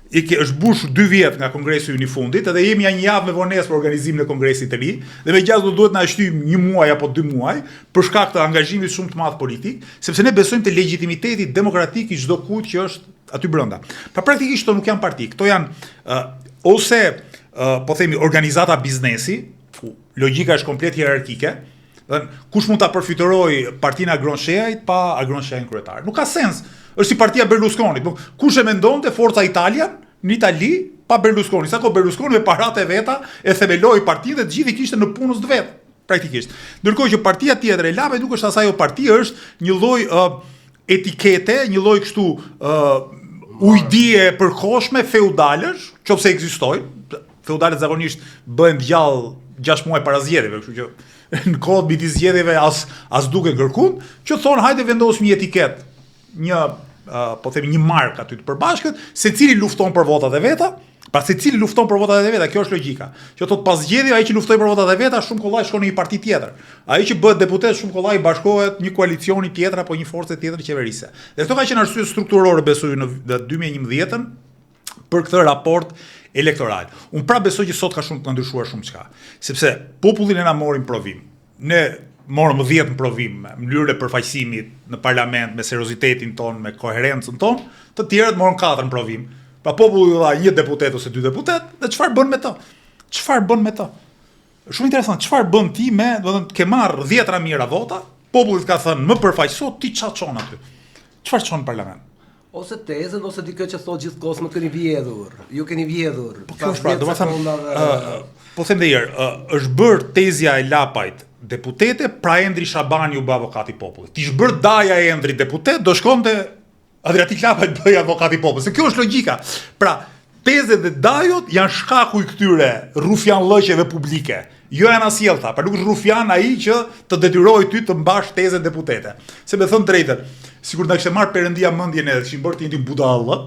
është bush 2 vjet nga kongresi i fundit, edhe jemi ja një javë me vonesë për organizimin e kongresit të ri, dhe me gjasë do duhet na shtyjmë 1 muaj apo 2 muaj për shkak të angazhimit shumë të madh politik, sepse ne besojmë te legitimiteti demokratik i çdo kujt që është aty brenda. Pra praktikisht këto nuk janë parti, këto janë ose po themi organizata biznesi, logjika është komplet hierarkike. Kush mund ta përfitojë partinë Agron Shejait pa Agron Shejin kryetar? Nuk ka sens. Është si partia Berlusconit. Kush e mendonte Forza Italia në Itali pa Berlusconi? Sa ko Berlusconi me paratë e veta e themeloi partinë dhe të gjithë i kishte në punës të vet, praktikisht. Ndërkohë që partia tjetër e Lapaj nuk është asaj parti, është një lloj etikete, një lloj kështu ujdie e përkohshme feudalësh, nëse ekzistojnë. Feudalët zakonisht bëhen gjallë 6 muaj para zgjedhjeve, kështu që në kohë midis zgjedhjeve as duken kërkun, që thonë hajde vendosim një etiket, po themi një markë aty të përbashkët, secili lufton për votat e veta, pra secili lufton për votat e veta, kjo është logjika. Që thotë pas zgjedhjeve ai që luftoi për votat e veta shumë kollaj shkon në një parti tjetër. Ai që bëhet deputet shumë kollaj bashkohet një koalicioni tjetër apo një forcë tjetër qeverise. Dhe këto ka qenë arsye strukturore besoj në 2011 për këtë raport elektoral. Unë pra besoj që sot ka ndryshuar shumë çka, sepse popullin e na morin provim. Ne morëm 10 në provim, me mënyrën e përfaqësimit në parlament, me seriozitetin ton, me koherencën ton, të tjerët morën 4 në provim. Pra populli dha 1 deputet ose 2 deputet, dhe çfarë bën me to? Çfarë bën me to? Shumë interesant, çfarë bën ti me, do të thënë, ke marr 10 mijëra vota, populli ka thënë më përfaqëso, ti çfarë çon aty? Çfarë çon në parlament? Ose tezën, ose dikë që thot gjithkohës më keni vjedhur, ju keni vjedhur. Po kjo është pra, domethënë, po them dhe herë, është bërë tezja e Lapajt deputete, pra Endri Shabani u bë avokati i popullit. Ti bër daja e Endrit deputet, do shkonte Adriatik Lapaj të bëj avokati i popullit. Se kjo është logjika. Pra, tezet dhe dajot janë shkaku i këtyre rufjanllëqeve publike. Jo janë asjellta, pra nuk është rufjan ai që të detyrojë ty të mbash tezet deputete. Se me thënë drejtën, sikur na kishte marrë Perëndia mendjen edhe kishin bërë të njëjtin budallë,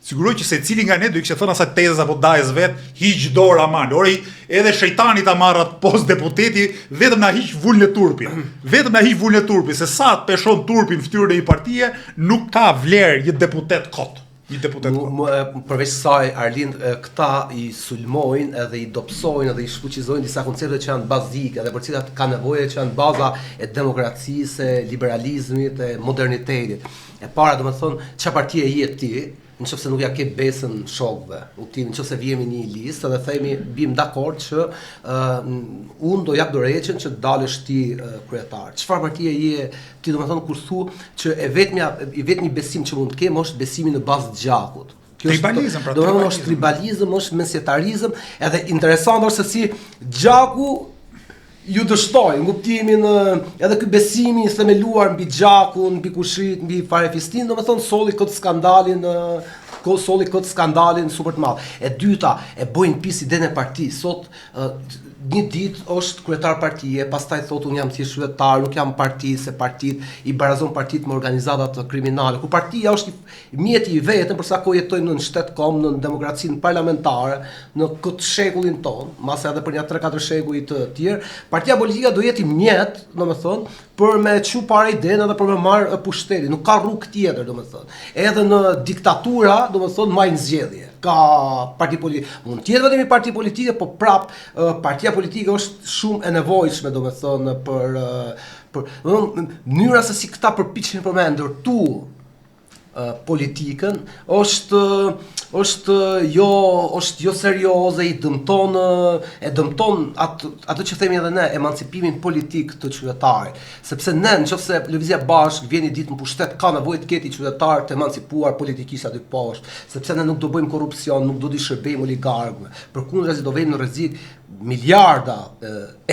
siguroj që secili nga ne do i kishte thënë asaj tezës apo dajës vet, hiq dorë aman. Ori edhe shejtani ta marr atë post deputeti, vetëm na hiq vulën e turpin. Vetëm na hiq vulën e turpin, se sa të peshon turpin fytyrën e një partie, nuk ka vlerë një deputet kot. Përveç saj, Arlind, këta i sulmojnë edhe i dobësojnë edhe i shfuqizojnë disa koncepte që janë bazike dhe për cilat ka nevojë që janë baza e demokracisë, e liberalizmit, e modernitetit. E para, do të thonë, çfarë partie je ti, nëse nuk ja ke besën shokëve, kuptim, nëse vjemi një listë dhe themi bim dakord që unë do jap dorëheqjen që dalësh ti kryetar. Çfarë partie je ti, do të thonë, kur thu që i vetmi besim që mund të kem është besimi në bazë të gjakut. Tribalizëm, pra. Do të thonë është tribalizëm, është mesjetarizëm, edhe interesant është se si gjaku ju dështoj, në kuptimin edhe ky besimi i themeluar mbi gjakun, mbi kushit, mbi farefistin, do të thonë solli këtë skandalin super të madh. E dyta, e bojnë pis idenë e partisë. Sot një ditë është kryetar partie, pastaj thotë unë jam thjesht kryetar, nuk jam parti, se partit i barazon partit me organizatat kriminale. Ku partia është mjeti i vetëm për sa kohë jetojmë në shtet kom, në demokracinë parlamentare, në këtë shekullin ton, mase edhe për një 3-4 shekuj të tjerë, partia politika do jetë mjet, domethënë, për me çu para idenë edhe për me marr pushtetin. Nuk ka rrugë tjetër, domethënë. Edhe në diktatura, domethënë, majnë zgjedhje. Ka parti politike. Mund të jetë vetëm parti politike, po prap partia politike është shumë e nevojshme, domethënë, Mënyra se si këta përpiqen për me ndërtu politikën është jo serioze, e dëmton atë që themi edhe ne, emancipimin politik të qytetarit. Sepse ne, nëse Lëvizja Bashk vjen një ditë në pushtet, ka nevojë të ketë qytetar të emancipuar politikisht aty poshtë, sepse ne nuk do bëjmë korrupsion, nuk do t'i shërbejmë oligarkëve. Përkundrazi do vëmë në rrezik miliarda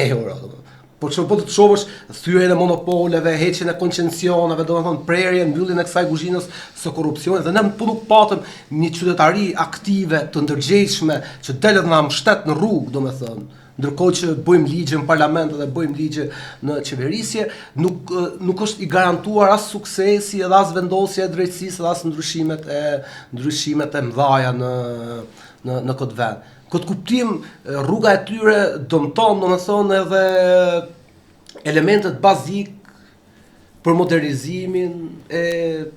euro. Po të shohësh thyrjen e monopoleve, heqjen e koncesioneve, domethënë prerjen, mbylljen e kësaj kuzhinës së korrupsionit, dhe ne po nuk patëm një qytetari aktive të ndërgjegjshme që delet nga mbështet në rrugë, domethënë, ndërkohë që bëjmë ligje në parlament dhe bëjmë ligje në qeverisje, nuk është i garantuar as suksesi edhe as vendosja e drejtësisë edhe as ndryshimet e mëdha në këtë vend. Këtë kuptim, rruga e tyre dëmton, domethënë, edhe elementet bazik për modernizimin e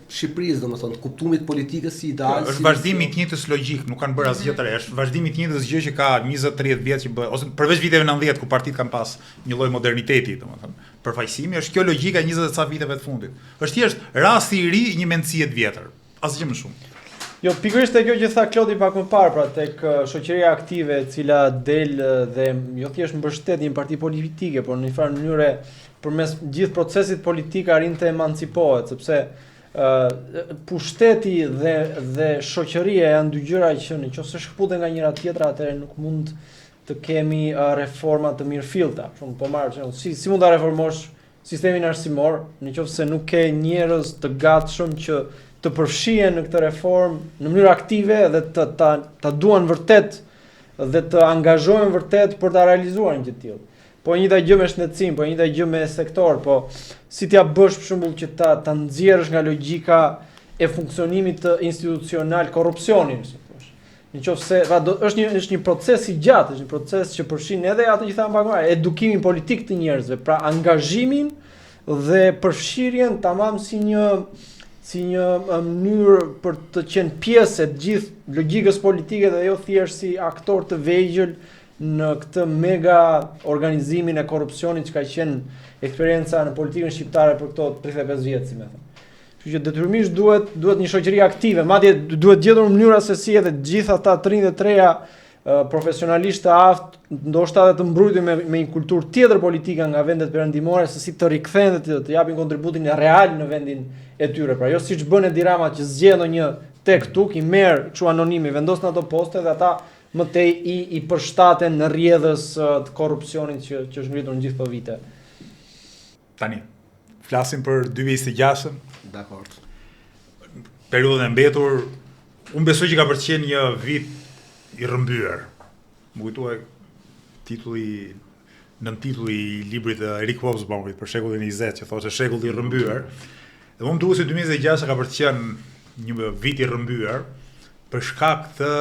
Shqipërisë, domethënë, kuptimit politikës si ideal. Është vazhdimi i të njëjtës logjik, nuk kanë bërë asgjë të re. Është vazhdimi i të njëjtës gjë që ka 20-30 vjet që bëhet, ose përveç viteve 90 ku partitë kanë pas një lloj moderniteti, domethënë. Përfaqësimi është kjo logjika 20 e ca viteve të fundit. Është thjesht rasti i ri i një mendësie të vjetër, asgjë më shumë. Jo, pikërisht e kjo që tha Klodi pak më parë, pra tek shoqëria aktive e cila del dhe jo thjesht mbështet një parti politike, por në një farë mënyrë përmes gjithë procesit politik arrin të emancipohet, sepse pushteti dhe shoqëria janë dy gjëra që nëse shkputen nga njëra tjetra, atëherë nuk mund të kemi reforma të mirëfillta. Shumë po marr, si mund ta reformosh sistemin arsimor, nëse nuk ke njerëz të gatshëm që të përfshihen në këtë reformë në mënyrë aktive dhe ta duan vërtet dhe të angazhohen vërtet për ta realizuar një gjë të tillë. Po njëjta gjë me shëndetësim, po njëjta gjë me sektor, po si t'ja bësh për shembull që ta nxjerrësh nga logjika e funksionimit të institucional korrupsionin, si thosh. Nëse është një proces i gjatë, është një proces që përfshin edhe atë që thamë pak më parë, edukimin politik të njerëzve, pra angazhimin dhe përfshirjen tamam si një mënyrë për të qenë pjesë e gjithë logjikës politike dhe jo thjesht si aktor të vegjël në këtë mega organizimin e korrupsionit që ka qenë eksperjenca në politikën shqiptare për këto 35 vjet, si më thënë. Kështu që detyrimisht duhet një shoqëri aktive, madje duhet gjetur mënyra se si edhe gjithë ata të rinj dhe të reja profesionalisht të aftë, ndoshta edhe të mbrojtur me një kulturë tjetër politike nga vendet perëndimore, se si të rikthehen dhe të japin kontributin real në vendin e tyre. Pra jo siç bën Edi Rama që zgjedh ndonjë tek tuk, i merr kështu anonim, i vendos në ato poste dhe ata mëtej i përshtaten në rrjedhës të korrupsionit që është ngritur në gjithë këto vite. Tani, flasim për 2026-ën. Dakord. Periudhën e mbetur, unë besoj që ka për të qenë një vit i rrëmbyer. Më kujtohet titulli i librit të Erik Hobsbawmit për shekullin e 20 që thoshte shekulli i rrëmbyer. Dhe më duhet se 2026 ka për të qenë një vit i rrëmbyer për shkak të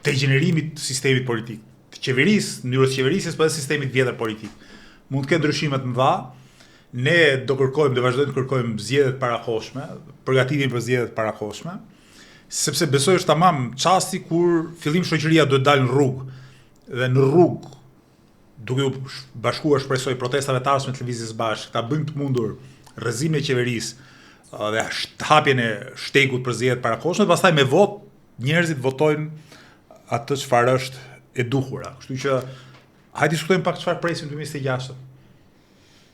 degenerimit të sistemit politik, të qeverisë, mënyrës qeverisjes, por edhe sistemit vjetër politik. Mund të ketë ndryshime të mëdha. Ne do vazhdojmë të kërkojmë zgjedhje të parakohshme, përgatitjen për zgjedhje të parakohshme, sepse besoj është tamam çasti kur fillim shoqëria duhet dalë në rrugë. Dhe në rrugë, duke u bashkuar shpresoj protestave të ardhshme të Lëvizjes Bashk, ta bëjmë të mundur rrëzimin e qeverisë dhe hapjen e shtegut për zgjedhje të parakohshme, pastaj me votë njerëzit votojnë atë çfarë është e duhura. Kështu që hajde diskutojmë pak çfarë presim 2026.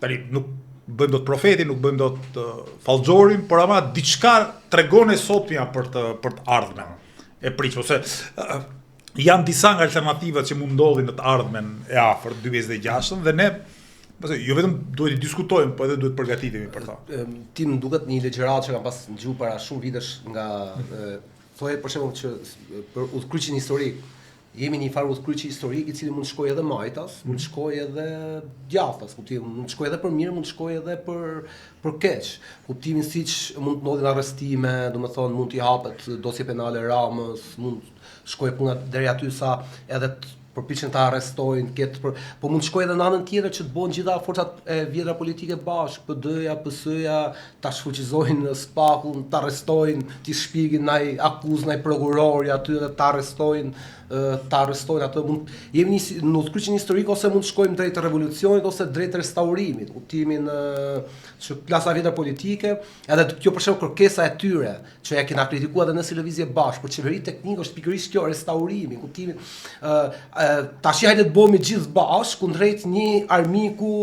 Tani nuk bëjmë dot profetin, nuk bëjmë dot fallxorin, por ama diçka tregon e sotmja për të ardhmen e pritshme, ose janë disa nga alternativat që mund ndodhin në të ardhmen e afërt 2026 dhe ne jo vetëm duhet të diskutojmë, po edhe duhet të përgatitemi për ta. Ti më duket një legjeratë që kam pas dëgjuar para shumë vitesh nga thoje për shembull që për udhkryqin historik, jemi një farë udhkryqi historik i cili mund të shkojë edhe majtas, mund të shkojë edhe djathtas, mund të shkojë edhe për mirë, mund të shkojë edhe për keq. Kuptimin siç mund të ndodhin arrestime, domethënë mund t'i hapet dosje penale Ramës, mund të shkojë puna deri aty sa edhe përpiqen ta arrestojnë, po mund të shkojë edhe në anën tjetër që të bëhen gjitha forcat e vjetra politike bashkë, PD-ja, PS-ja, ta shfuqizojnë spakun, ta arrestojnë, t'i shpjegin ndaj akuzë, ndaj prokurori aty dhe ta arrestojnë ta arrestojnë atë, jemi në udhëheqjen historike ose mund të shkojmë drejt revolucionit ose drejt restaurimit, kuptimin që klasa vjetër politike, edhe kjo për shembull kërkesa e tyre, që ja kena kritikuar edhe në si lëvizje bashkë, për qeveri teknike është pikërisht kjo restaurimi, kuptimin tash hajde të bëhemi gjithë bashkë kundrejt një armiku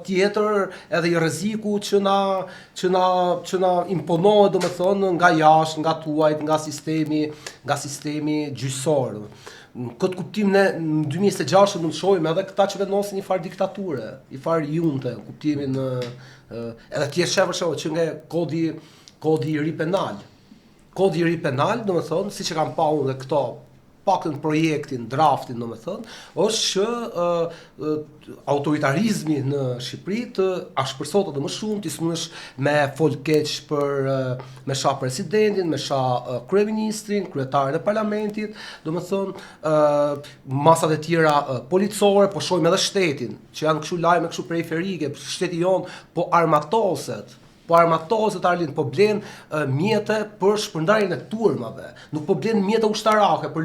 tjetër edhe i rreziku që na imponohet, domethënë nga jashtë, nga tuajt, nga sistemi gjyqësor. Në këtë kuptim ne në 2026 mund të shohim edhe këta që vendosin një farë diktature, një farë junte, kuptimin edhe ti e sheh për shembull që nga kodi i ri penal. Kodi i ri penal, domethënë, siç e kanë pa unë dhe këto paktën projektin, draftin, domethënë, është që autoritarizmi në Shqipëri të ashpërsohet edhe më shumë, ti smundesh me fol keq me sha presidentin, me sha kryeministrin, kryetarin e parlamentit, domethënë masat e tjera policore, po shohim edhe shtetin, që janë kështu lajme kështu periferike, shteti jon po armatoset. Arlin, po blen mjete për shpërndarjen e turmave, nuk po blen mjete ushtarake për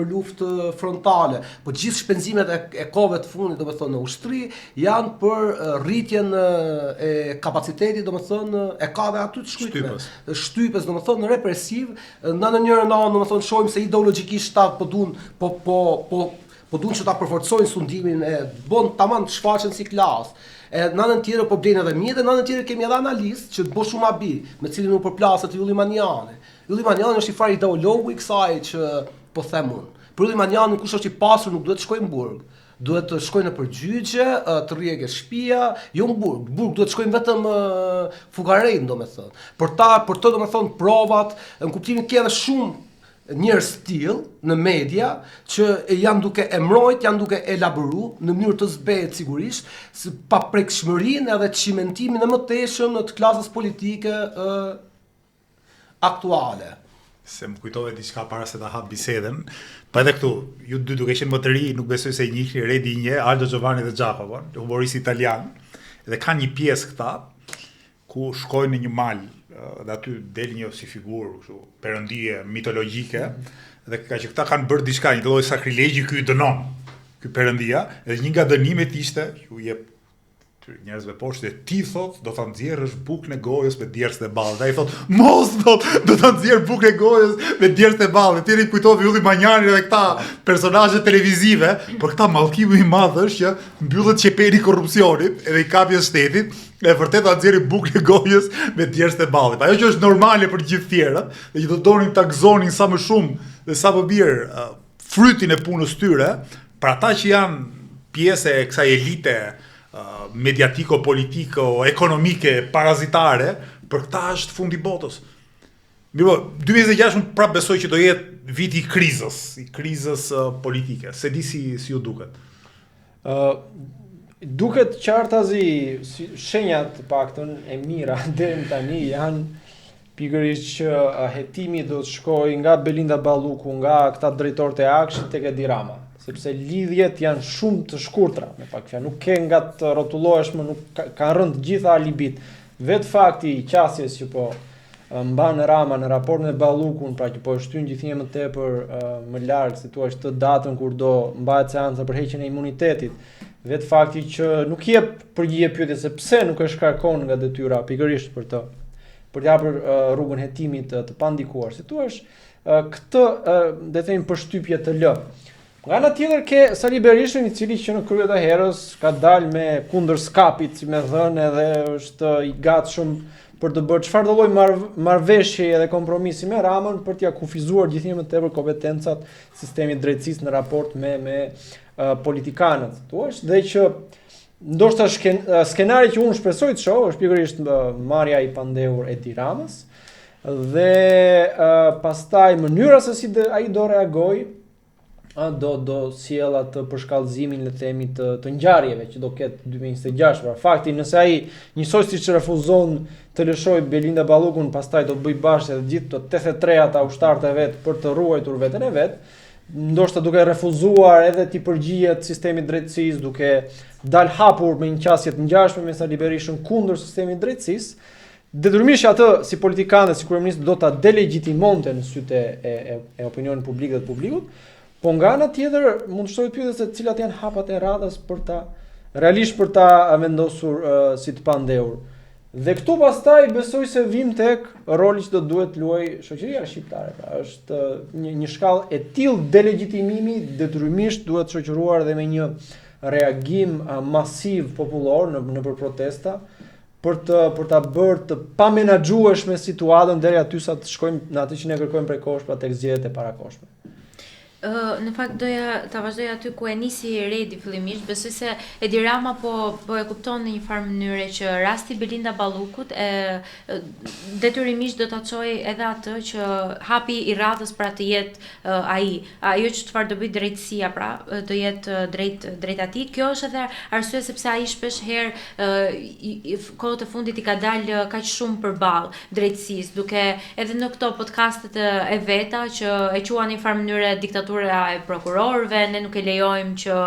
luftë frontale, po gjithë shpenzimet e kohëve të fundit, domethënë në ushtri, janë për rritjen e kapacitetit, domethënë e ka dhe aty të shtypës, domethënë represiv, në njërin anë domethënë shohim se ideologjikisht ata po duan që ta përforcojnë sundimin e bën tamam të shfaqen si klasë. Në anën tjetër po blen edhe mjetë, në anën tjetër kemi edhe analistë që bësh shumë abi, me cilin u përplaset Ylli Manjani. Ylli Manjani është i farë ideologu i kësaj që po them unë. Për Ylli Manjani kush është i pasur nuk duhet të shkojnë në burg. Duhet të shkojnë në përgjigje, të rriege shtëpia, jo në burg. Burg duhet të shkojnë vetëm fugarejnë, domethënë. Për të domethënë provat, në kuptimin ke edhe shumë njerëz tillë në media që janë duke e mbrojt, janë duke elaboru në mënyrë të zbehet sigurisht, pa prekshmërinë edhe çimentimin e mëtejshëm të klasës politike aktuale. Se më kujtove diçka para se ta hap bisedën, pa edhe këtu, ju dy duke qenë më të ri, nuk besoj se njihni Redi një, Aldo Giovanni dhe Giacomo, humorist italian, dhe kanë një pjesë këta ku shkojnë në një mal, dhe aty del një si figurë, kështu, perëndie mitologjike, dhe që këta kanë bërë diçka, një lloj sakrilegji ky dënon, ky perëndia, dhe një nga dënimet ishte, ju jep njerëzve poshtë, ti thot, do ta nxjerrësh bukën e gojës me djersë dhe ballë. Ai thot, mos thot, do ta nxjerr bukën e gojës me djersë dhe ballë. Ti i kujtove Ylli Manjani dhe këta personazhe televizive, por këta mallkimi i madh është që mbyllet qepeni i korrupsionit edhe i kapjes shtetit, e vërtet ta nxjerrin bukën e gojës me djersë dhe ballë. Ajo që është normale për gjithë tjerët, dhe që do donin ta gëzonin sa më shumë dhe sa më mirë frytin e punës tyre, për ata që janë pjesë e kësaj elite mediatiko-politiko, ekonomike, parazitare, për këta është fundi botës. Mirë, 2026 unë prapë besoj që do jetë viti i krizës politike. Se di si ju duket? Duket qartazi shenjat të paktën e mira deri tani janë pikërisht që hetimi do të shkojë nga Belinda Balluku, nga këta drejtorët e Akshit tek Edi Rama. Sepse lidhjet janë shumë të shkurtra, me pak fjalë, nuk ke nga të rrotullohesh, më nuk kanë rënë të gjitha alibit. Vetë fakti i qasjes që po mban Rama në raportin e Ballukun, pra që po e shtyn gjithnjë më tepër më larg, si thua, të datën kur do mbahet seanca për heqjen e imunitetit. Vetë fakti që nuk jep përgjigje pyetjes se pse nuk e shkarkon nga detyra pikërisht për të hapur rrugën hetimit të pandikuar. Si thua, këtë le të them përshtypje të lë. Nga ana tjetër ke Sali Berishën, i cili që në krye të herës ka dalë me kundër skapit, si me thënë, edhe është i gatshëm për të bërë çfarë do lloj marrëveshje edhe kompromisi me Ramën për t'ia kufizuar gjithnjë më tepër kompetencat sistemit drejtësisë në raport me politikanët. Thuaç, dhe që ndoshta skenari që unë shpresoj të shoh është pikërisht marrja i pandehur e Edi Ramës dhe pastaj mënyra se si ai do reagojë do sjell atë përshkallëzimin, le të themi, të ngjarjeve që do ketë 2026. Pra fakti nëse ai njësoj siç refuzon të lëshoj Belinda Ballukun, pastaj do bëj bashkë edhe gjithë të 83 ata ushtarët e vet për të ruajtur veten e vet, ndoshta duke refuzuar edhe ti përgjigjet sistemit drejtësisë, duke dal hapur me një qasje të ngjashme me Sali Berishën kundër sistemit drejtësisë, detyrimisht atë si politikan dhe si kryeminist do ta delegjitimonte në sytë e opinionit publik dhe të publikut, po nga ana tjetër mund të shtohet pyetja se cilat janë hapat e radhës për ta vendosur si të pandehur. Dhe këtu pastaj besoj se vim tek roli që do duhet luaj shoqëria shqiptare. Pra është një shkallë e tillë delegjitimimi detyrimisht duhet shoqëruar dhe me një reagim masiv popullor në për protesta për ta bërë të pamenaxhueshme situatën deri aty sa të shkojmë në atë që ne kërkojmë prej kohësh, pra tek zgjedhjet e parakohshme. Në fakt doja ta vazhdoj aty ku e nisi Redi fillimisht, besoj se Edi Rama po e kupton në një farë mënyre që rasti Belinda Ballukut detyrimisht do ta çojë edhe atë që hapi i radhës pra të jetë ajo që çfarë do bëj drejtësia pra do jetë drejt atij. Kjo është edhe arsye sepse ai shpesh herë kohët e fundit I ka dalë kaq shumë përballë drejtësisë, duke edhe në këto podcastet e veta që e quan në një farë mënyre diktaturë e prokurorëve, ne nuk e lejojmë që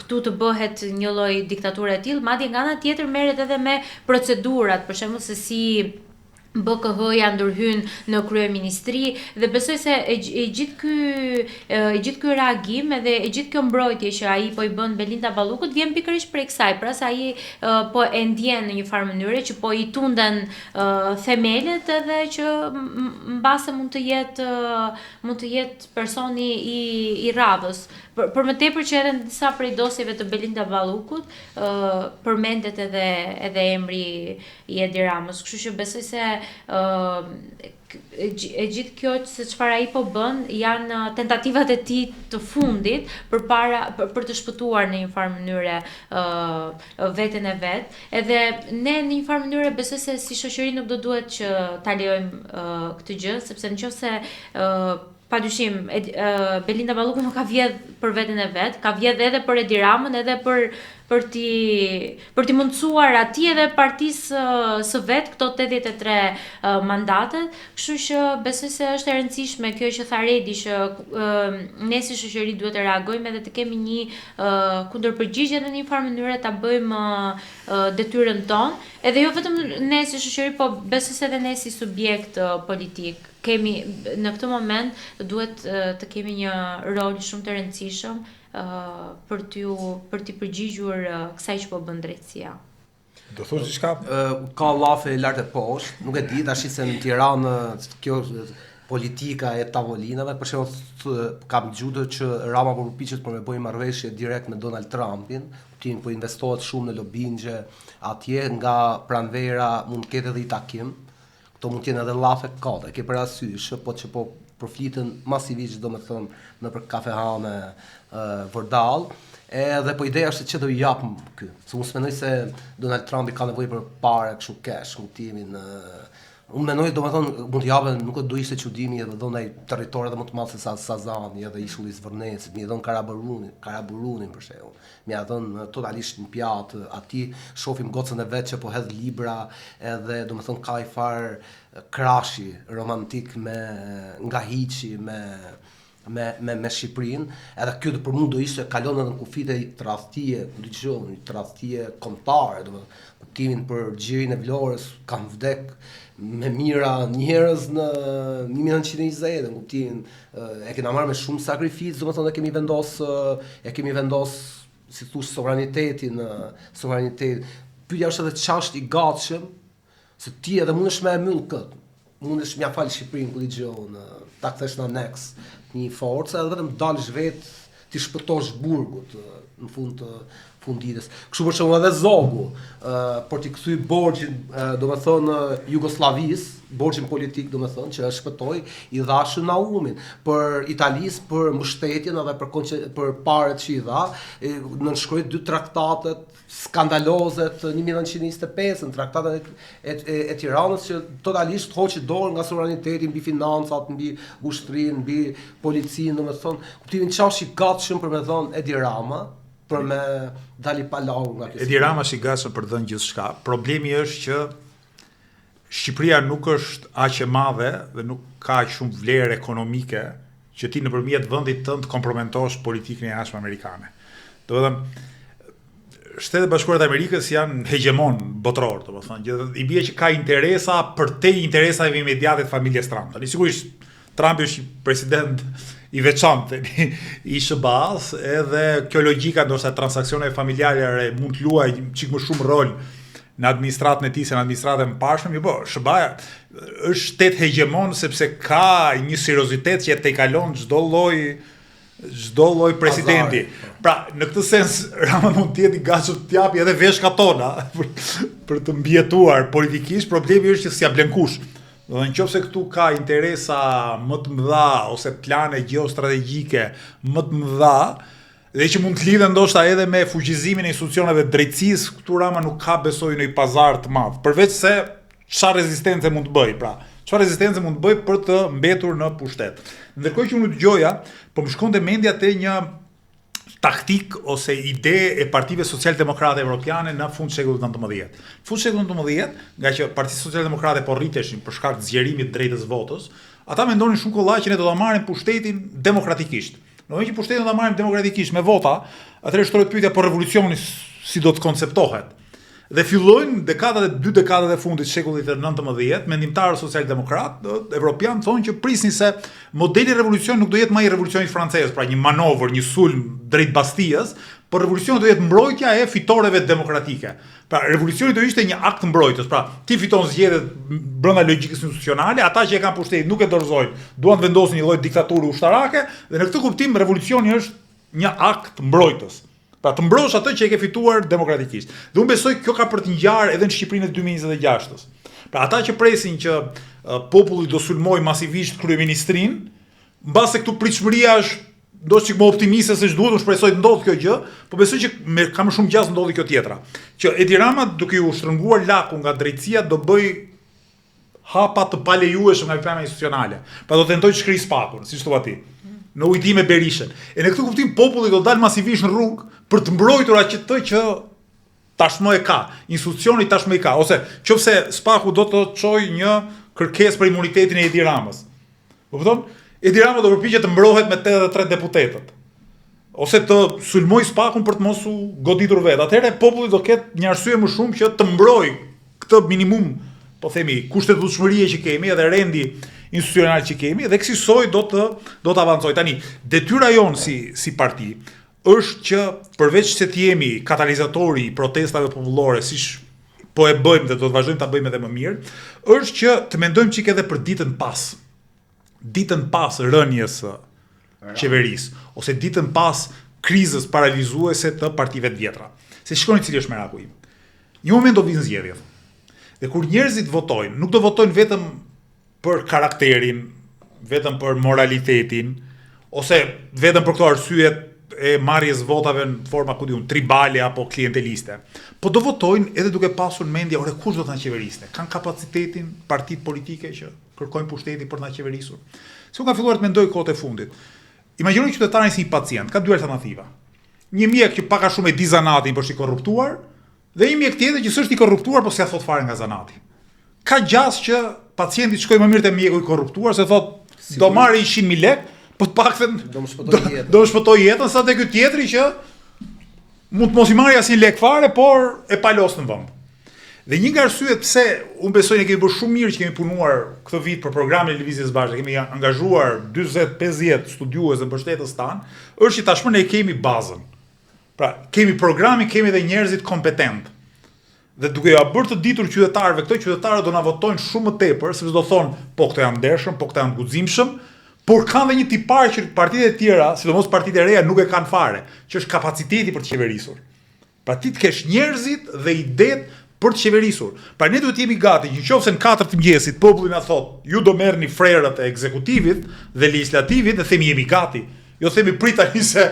këtu të bëhet një lloj diktature e tillë, madje nga ana tjetër merret edhe me procedurat, për shembull se si BKH-ja ndërhyn në kryeministri dhe besoj se e gjithë ky reagim edhe e gjithë kjo mbrojtje që ai po I bën Belinda Ballukut vjen pikërisht prej kësaj, pra se ai po e ndjen në një farë mënyre që po I tunden themelet edhe që mbase mund të jetë personi I radhës. Për më tepër që edhe në disa prej dosjeve të Belinda Ballukut përmendet edhe emri I Edi Ramës, kështu që besoj se e gjithë kjo se çfarë ai po bën janë tentativat e tij të fundit për të shpëtuar në një farë mënyre veten e vet. Edhe ne në një farë mënyre besoj se si shoqëri nuk do duhet që ta lejojmë këtë gjë, sepse nëse padyshim Belinda Balluku nuk ka vjedh për veten e vet, ka vjedh edhe për Edi Ramën, edhe për t'i mundësuar atij edhe partisë së vet këto 83 mandatet, kështu që besoj se është e rëndësishme kjo që tha Redi që ne si shoqëri duhet të reagojmë edhe të kemi një kundërpërgjigje në një farë mënyre ta bëjmë detyrën tonë, edhe jo vetëm ne si shoqëri, po besoj se edhe ne si subjekt politik kemi në këtë moment duhet të kemi një rol shumë të rëndësishëm për t'i përgjigjur kësaj që po bën drejtësia. Do thosh diçka? Ka llafe lart e poshtë, nuk e di tash se në Tiranë kjo politika e tavolinave, për shembull kam dëgjuar që Rama po përpiqet për me bëj marrëveshje direkt me Donald Trumpin, tim po investohet shumë në lobingje atje nga pranvera mund ketë edhe I takim. Këto mund t'jenë edhe llafe kate, ke parasysh, po që po përfliten masivisht, domethënë në për kafehane vërdall, edhe po ideja është se ç'do I japim ky. Se unë mendoj se Donald Trumpi ka nevojë për parë kështu cash, kuptimin. Unë mendoj domethënë mund t'japën, nuk do ishte çudimi edhe dhonaj territor edhe më të madh se Sazani edhe Ishulli Zvërnecit, më dhon Karaburunin për shembull. Më dhon totalisht në pjatë, aty shohim gocën e vet që po hedh libra edhe domethënë ka I far krashi romantik nga hiçi me Shqipërinë, edhe kjo për mua do ishte kalon edhe në kufite I tradhtie, tradhtie kombëtare, domethënë kuptimin për gjirin e Vlorës kanë vdek me mira njerëz në 1920, në kuptimin e kena marrë me shumë sakrificë, domethënë e kemi vendos si thosh sovranitetin. Pyetja është edhe ç'është I gatshëm, se ti edhe mundesh me e myll kët. Mundesh m'ia fal Shqipërinë ku dëgjon, ta kthesh në aneks një forcë edhe vetëm dalësh vet, ti shpëtosh burgut në fund të funditës. Kështu për shembull edhe Zogu, për t'i kthy borxhin, domethënë Jugosllavisë, borxhin politik domethënë që e shpëtoi, I dha Naumin për Italisë për mbështetjen edhe për paret që I dha, nënshkroi 2 traktatet skandaloze të 1925, traktatet e Tiranës që totalisht hoqi dorë nga sovraniteti mbi financat, mbi ushtrinë, mbi policinë, domethënë kuptimin ç'është I gatshëm për me dhënë Edi Rama për me dali pa lau nga kjo. Edi Rama është I gatshëm për dhënë gjithçka. Problemi është që Shqipëria nuk është aq e madhe dhe nuk ka aq shumë vlerë ekonomike që ti nëpërmjet vendit tënd kompromentosh politikën e jashtme amerikane. Domethënë Shtetet Bashkuara të Amerikës janë hegemon botror, domethënë, i bie që ka interesa për te interesave imediate të familjes Trump. Tani sigurisht Trump është president i veçantë i SBA-s, edhe kjo logjika ndoshta transaksioneve familjare mund të luajë çik më shumë rol në administratën e tij se në administratën e pashme, po SBA është shtet hegemon sepse ka një seriozitet që te kalon çdo lloj presidenti. Pra, në këtë sens Rama mund të jetë i gatshëm të japi edhe veshka tona për të mbijetuar politikisht, problemi është që s'ja blen kush. Do të thonë nëse këtu ka interesa më të mëdha ose plane gjeostrategjike më të mëdha, dhe që mund të lidhen ndoshta edhe me fuqizimin e institucioneve të drejtësisë, këtu Rama nuk ka besoj në një pazar të madh. Përveç se çfarë rezistence mund të bëj, pra, çfarë rezistence mund të bëj për të mbetur në pushtet. Ndërkohë që unë dëgjoja, po më shkonte mendja te një taktik ose ide e partive social-demokrate evropiane në fund shekullit 19. Fund shekullit 19, nga që Partia Social-Demokrate po rriteshin për shkak të zgjerimit të drejtës votës, ata mendonin shumë kollaj që ne do ta marrim pushtetin demokratikisht. Në që pushtetin do ta marrim demokratikisht me vota, atëherë shtrohet pyetja po revolucioni si do të konceptohet. Dhe fillojnë dy dekadat e fundit të shekullit të 19, mendimtarë social-demokrat evropian thonë që prisnin se modeli revolucion nuk do jetë më i revolucionit francez, pra një manovër, një sulm drejt Bastijës, por revolucioni do jetë mbrojtja e fitoreve demokratike. Pra revolucioni do ishte një akt mbrojtës, pra ti fiton zgjedhjet brenda logjikës institucionale, ata që e kanë pushtetin nuk e dorëzojnë, duan të vendosin një lloj diktature ushtarake, dhe në këtë kuptim revolucioni është një akt mbrojtës. Pra të mbrosh atë që e ke fituar demokratikisht. Dhe unë besoj kjo ka për të ngjarë edhe në Shqipërinë e 2026-s. Pra ata që presin që populli do sulmojë masivisht kryeministrinë, mbase këtu pritshmëria është ndoshta më optimiste se ç'duhet, unë shpresoj të ndodhë kjo gjë, por besoj që ka më shumë gjasë ndodhi kjo tjetra. Që Edi Rama duke u shtrënguar laku nga drejtësia do bëj hapa të palejueshëm nga plana institucionale. Pra do tentoj të shkrijë spakun, siç thua ti. Në ujtim me Berishën. E në këtë kuptim populli do dalë masivisht në rrugë për të mbrojtur atë që tashmë e ka, institucioni tashmë e ka, ose nëse spaku do të çojë një kërkesë për imunitetin e Edi Ramës. Po kupton? Edi Rama do përpiqet të mbrohet me 83 deputetët. Ose të sulmoj spakun për të mos u goditur vetë. Atëherë populli do ketë një arsye më shumë që të mbrojë këtë minimum, po themi, kushtetueshmërie që kemi edhe rendi institucional që kemi, dhe kësaj do të avancoj. Tani, detyra jonë si parti është që përveç se të jemi katalizatori i protestave popullore, siç po e bëjmë dhe do të vazhdojmë ta bëjmë edhe më mirë, është që të mendojmë çik edhe për ditën pas rënies së qeverisë, ose ditën pas krizës paralizuese të partive të vjetra. Se shikoni cili është meraku im. Një moment do vinë zgjedhjet. Dhe kur njerëzit votojnë, nuk do votojnë vetëm për karakterin, vetëm për moralitetin, ose vetëm për këto arsyet e marrjes votave në forma tribale apo klienteliste. Po do votojnë edhe duke pasur mendje, ore kush do të na qeveriste? Kanë kapacitetin partitë politike që kërkojnë pushtetin për të na qeverisur. Se unë kam filluar të mendoj kohët e fundit. Imagjinoni qytetarin si një pacient, ka dy alternativa. Një mjek që pak a shumë e di zanatin por është i korruptuar, dhe një mjek tjetër që s'është i korruptuar por s'ia thot fare nga zanati. Ka gjas që pacienti të shkojë më mirë te mjeku i korruptuar, se thot do marrë 100.000 lekë, po të paktën do më shpëtoj jetën, sa te ky tjetri që mund të mos i marrë asnjë lek fare, por e palos në vend. Dhe një nga arsyet pse unë besoj ne kemi bërë shumë mirë që kemi punuar këtë vit për programin e lëvizjes bashkë, kemi angazhuar 40-50 studiues në mbështetës tanë, është që tashmë ne kemi bazën. Pra, kemi programin, kemi edhe njerëzit kompetent. Dhe duke ja bërë të ditur qytetarëve këtë, qytetarët do na votojnë shumë më tepër, sepse do thonë, po këto janë ndershëm, po këto janë guximshëm, por kanë dhe një tipar që partitë e tjera, sidomos partitë e reja nuk e kanë fare, që është kapaciteti për të qeverisur. Pra ti të kesh njerëzit dhe idetë për të qeverisur. Pra ne duhet të jemi gati, nëse në 4 të mëngjesit populli na thotë, ju do merrni frerët e ekzekutivit dhe legjislativit, dhe themi jemi gati. Jo themi prit tani se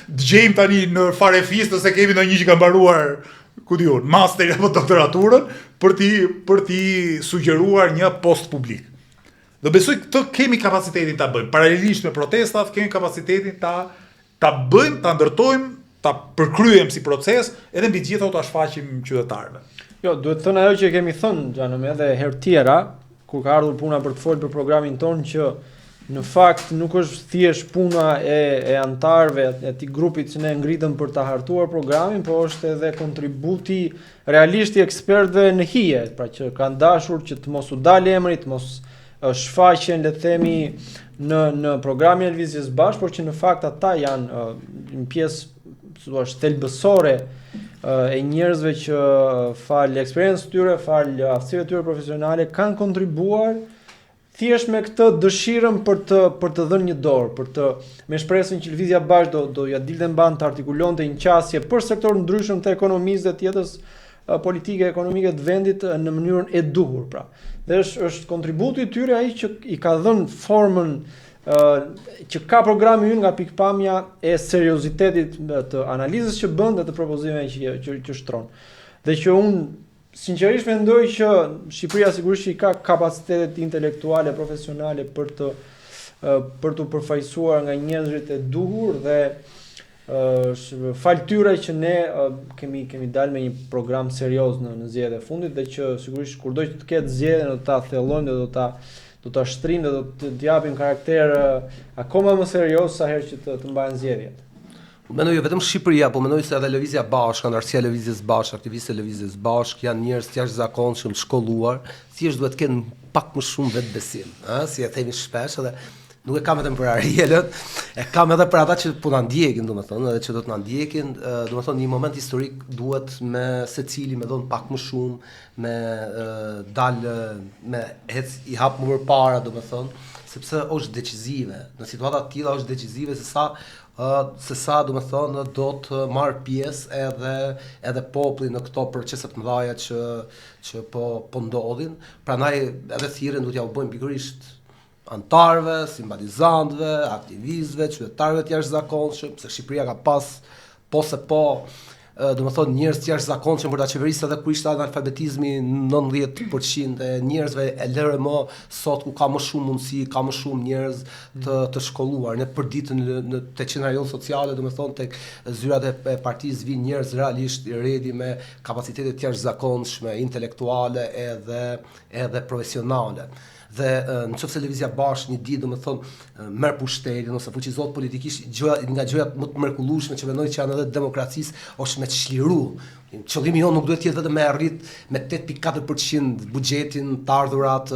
dëgjojmë tani në farefistë se kemi ndonjë që ka mbaruar master apo doktoraturën për t'i sugjeruar një post publik. Do besoj këtë kemi kapacitetin ta bëjmë. Paralelisht me protestat, kemi kapacitetin ta bëjmë, ta ndërtojmë, ta përkryejmë si proces, edhe mbi gjitha ta shfaqim qytetarëve. Jo, duhet thënë ajo që kemi thënë Xhanëm edhe herë tjera, kur ka ardhur puna për të folur për programin ton, që në fakt nuk është thjesht puna e antarëve e atij grupit që ne ngritëm për ta hartuar programin, por është edhe kontributi realisht i ekspertëve në hije, pra që kanë dashur që të mos u dalë emri, të mos shfaqen, le të themi, në programin e lëvizjes bashkë, por që në fakt ata janë një pjesë thelbësore e njerëzve që fal eksperiencës tyre, fal aftësive tyre profesionale kanë kontribuar thjesht me këtë dëshirën për të dhënë një dorë, me shpresën që lëvizja bashkë do ja dilte mban të artikulonte një qasje për sektorë ndryshëm të ekonomisë dhe të jetës politike ekonomike të vendit në mënyrën e duhur, pra. Dhe është kontributi i tyre ai që i ka dhënë formën që ka programi ynë nga pikpamja e seriozitetit të analizës që bën dhe të propozimeve që shtron. Dhe që unë sinqerisht mendoj që Shqipëria sigurisht i ka kapacitetet intelektuale, profesionale për të përfaqësuar nga njerëzit e duhur dhe fal tyre që ne kemi dalë me një program serioz në zgjedhjet e fundit dhe që sigurisht kurdo që të ketë zgjedhje do ta thellojmë dhe do ta shtrim dhe do të japim karakter akoma më serioz sa herë që të mbahen zgjedhjet. Mendoj jo vetëm Shqipëria, po mendoj se edhe lëvizja bashkë, antarësia e lëvizjes bashkë, aktivistët e lëvizjes bashkë janë njerëz të jashtëzakonshëm, të shkolluar, thjesht duhet të kenë pak më shumë vetbesim, si e themi shpesh, edhe nuk e kam vetëm për Arielën, e kam edhe për ata që po na ndjekin, domethënë, edhe që do të na ndjekin, domethënë një moment historik duhet me secili me dhon pak më shumë, me dal me ec i hap më përpara, domethënë, sepse është decizive. Në situata të tilla është decizive se sa domethënë do të marr pjesë edhe populli në këto procese të mëdha që po ndodhin. Prandaj edhe thirrjen duhet ja u bëjmë pikërisht antarëve, simpatizantëve, aktivistëve, qytetarëve të jashtëzakonshëm, se Shqipëria ka pas domethënë njerëz të jashtëzakonshëm për ta qeverisë edhe kur ishte analfabetizmi 90% e njerëzve e lërë më sot ku ka më shumë mundësi, ka më shumë njerëz të shkolluar. Ne përditën te qendra jonë sociale, domethënë tek zyrat e partisë vijnë njerëz realisht i redi me kapacitete të jashtëzakonshme, intelektuale edhe profesionale. Dhe nëse lëvizja bashkë një ditë domethënë merr pushtetin ose fuqizohet politikisht, nga gjërat më të mrekullueshme që mendoj që janë edhe demokracisë është me të çliru. Qëllimi jonë nuk duhet të jetë vetëm me arrit me 8.4% buxhetin, të ardhurat,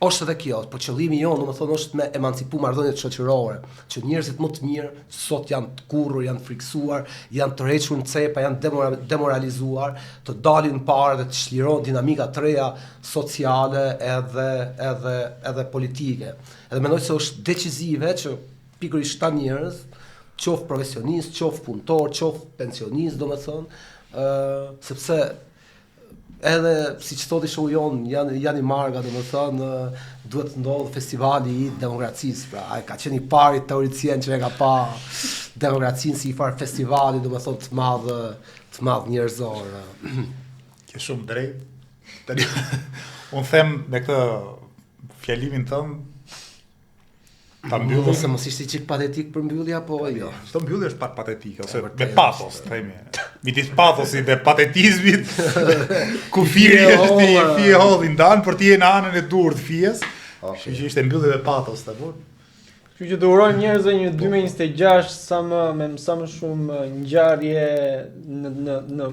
është edhe kjo, por qëllimi jonë domethënë është me emancipu marrëdhëniet shoqërore, që njerëzit më të mirë sot janë të kurrur, janë friksuar, janë të rrequr në cepa, janë demoralizuar, të dalin parë dhe të çlirohen dinamika të reja sociale edhe politike. Edhe mendoj se është decizive që pikërisht ta njerëz, qoftë profesionist, qoftë punëtor, qoftë pensionist, domethënë, sepse edhe siç thotë shoku jon janë i marga, domethënë duhet të ndodhë festivali i demokracisë, pra ai ka qenë i pari teoricien që e ka pa demokracinë si i farë festivali, domethënë të madh njerëzor. Ke shumë drejt. Tani unë them me këtë fjalimin tënd ta mbyllë ose mos ishte çik patetik për mbyllja, po jo. Çdo mbyllje është pak patetike ose me patos, themi. Midis patosit dhe patetizmit, kufiri është i fije hodhi ndan për të jenë në anën e dur të fijes. Kështu që ishte mbyllje me patos apo. Kështu që të urojmë njerëzve një 2026 sa më shumë ngjarje në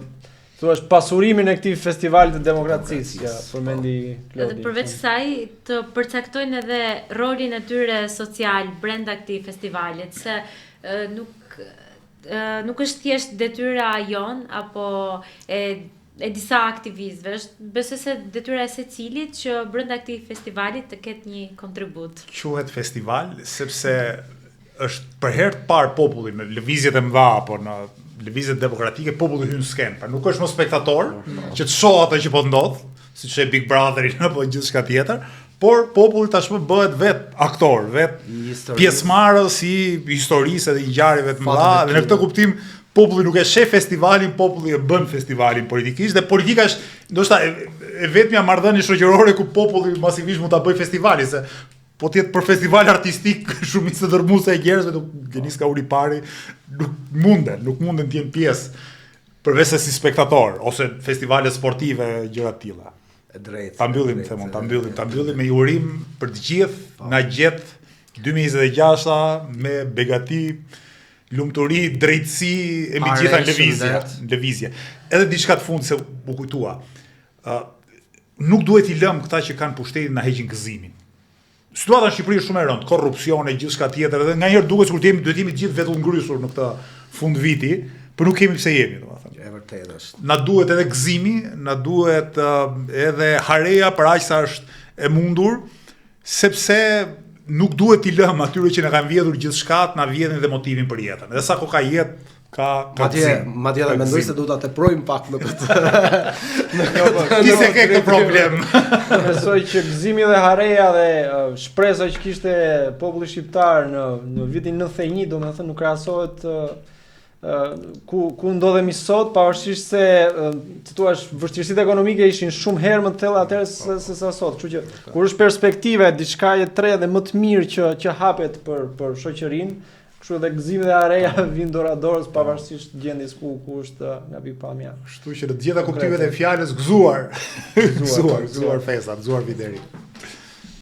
thuaç pasurimin e këtij festivali të demokracisë, që përmendi Klodi. Edhe përveç kësaj të përcaktojnë edhe rolin e tyre social brenda këtij festivalit, se nuk është thjesht detyra jon apo e disa aktivistëve, besoj se detyra e secilit që brenda këtij festivali të ketë një kontribut. Quhet festival sepse është për herë të parë populli në lëvizjet e mëdha apo në lëvizjet demokratike populli hyn skenë, pra nuk është më spektator që të shohë atë që po ndodh, siç e Big Brotherin apo gjithçka tjetër, por populli tashmë bëhet vet aktor, vet pjesëmarrës i historisë dhe ngjarjeve të mëdha, dhe në këtë kuptim populli nuk e sheh festivalin, populli e bën festivalin politikisht, dhe politika është ndoshta e vetmja marrëdhënie shoqërore ku populli masivisht mund ta bëjë festivalin, se po tjetë për festival artistik shumicë të dërmuese e njerëzve, Genis ka uri pari, nuk munden të jenë pjesë përveç se si spektator ose festivale sportive gjëra të tilla. E drejtë. Ta mbyllim me i urim për të gjithë na gjet 2026 me begati, lumturi, drejtësi e mbi gjitha në lëvizje. Edhe diçka të fundit se u kujtua. Nuk duhet i lëm këta që kanë pushtetin na heqin gëzimin. Situata në Shqipëri është shumë e rëndë, korrupsione, gjithçka tjetër, edhe nganjëherë duket sikur duhet jemi të gjithë vetulngrysur në këtë fund viti, por nuk kemi pse jemi, domethënë. E vërtetë është. Na duhet edhe gëzimi, na duhet edhe hareja për aq sa është e mundur, sepse nuk duhet i lëm atyre që na kanë vjedhur gjithçka, na vjedhin dhe motivin për jetën. Edhe sa kohë ka jetë, ka madje edhe mendoj se duhet ta teprojmë pak në këtë. Ti se ke këtë problem. Besoj që gëzimi dhe hareja dhe shpresa që kishte populli shqiptar në vitin 91, domethënë nuk krahasohet ku ndodhemi sot, pavarësisht se të thuash vështirësitë ekonomike ishin shumë herë më të thella atëherë se sa sot. Kështu që kur është perspektive diçka e tre dhe më të mirë që hapet për shoqërinë, kështu edhe gëzimi dhe hareja vijnë dorë pavarësisht gjendjes ku është nga pikpamja. Kështu që të gjitha kuptimet e fjalës gëzuar fesat, gëzuar viderin.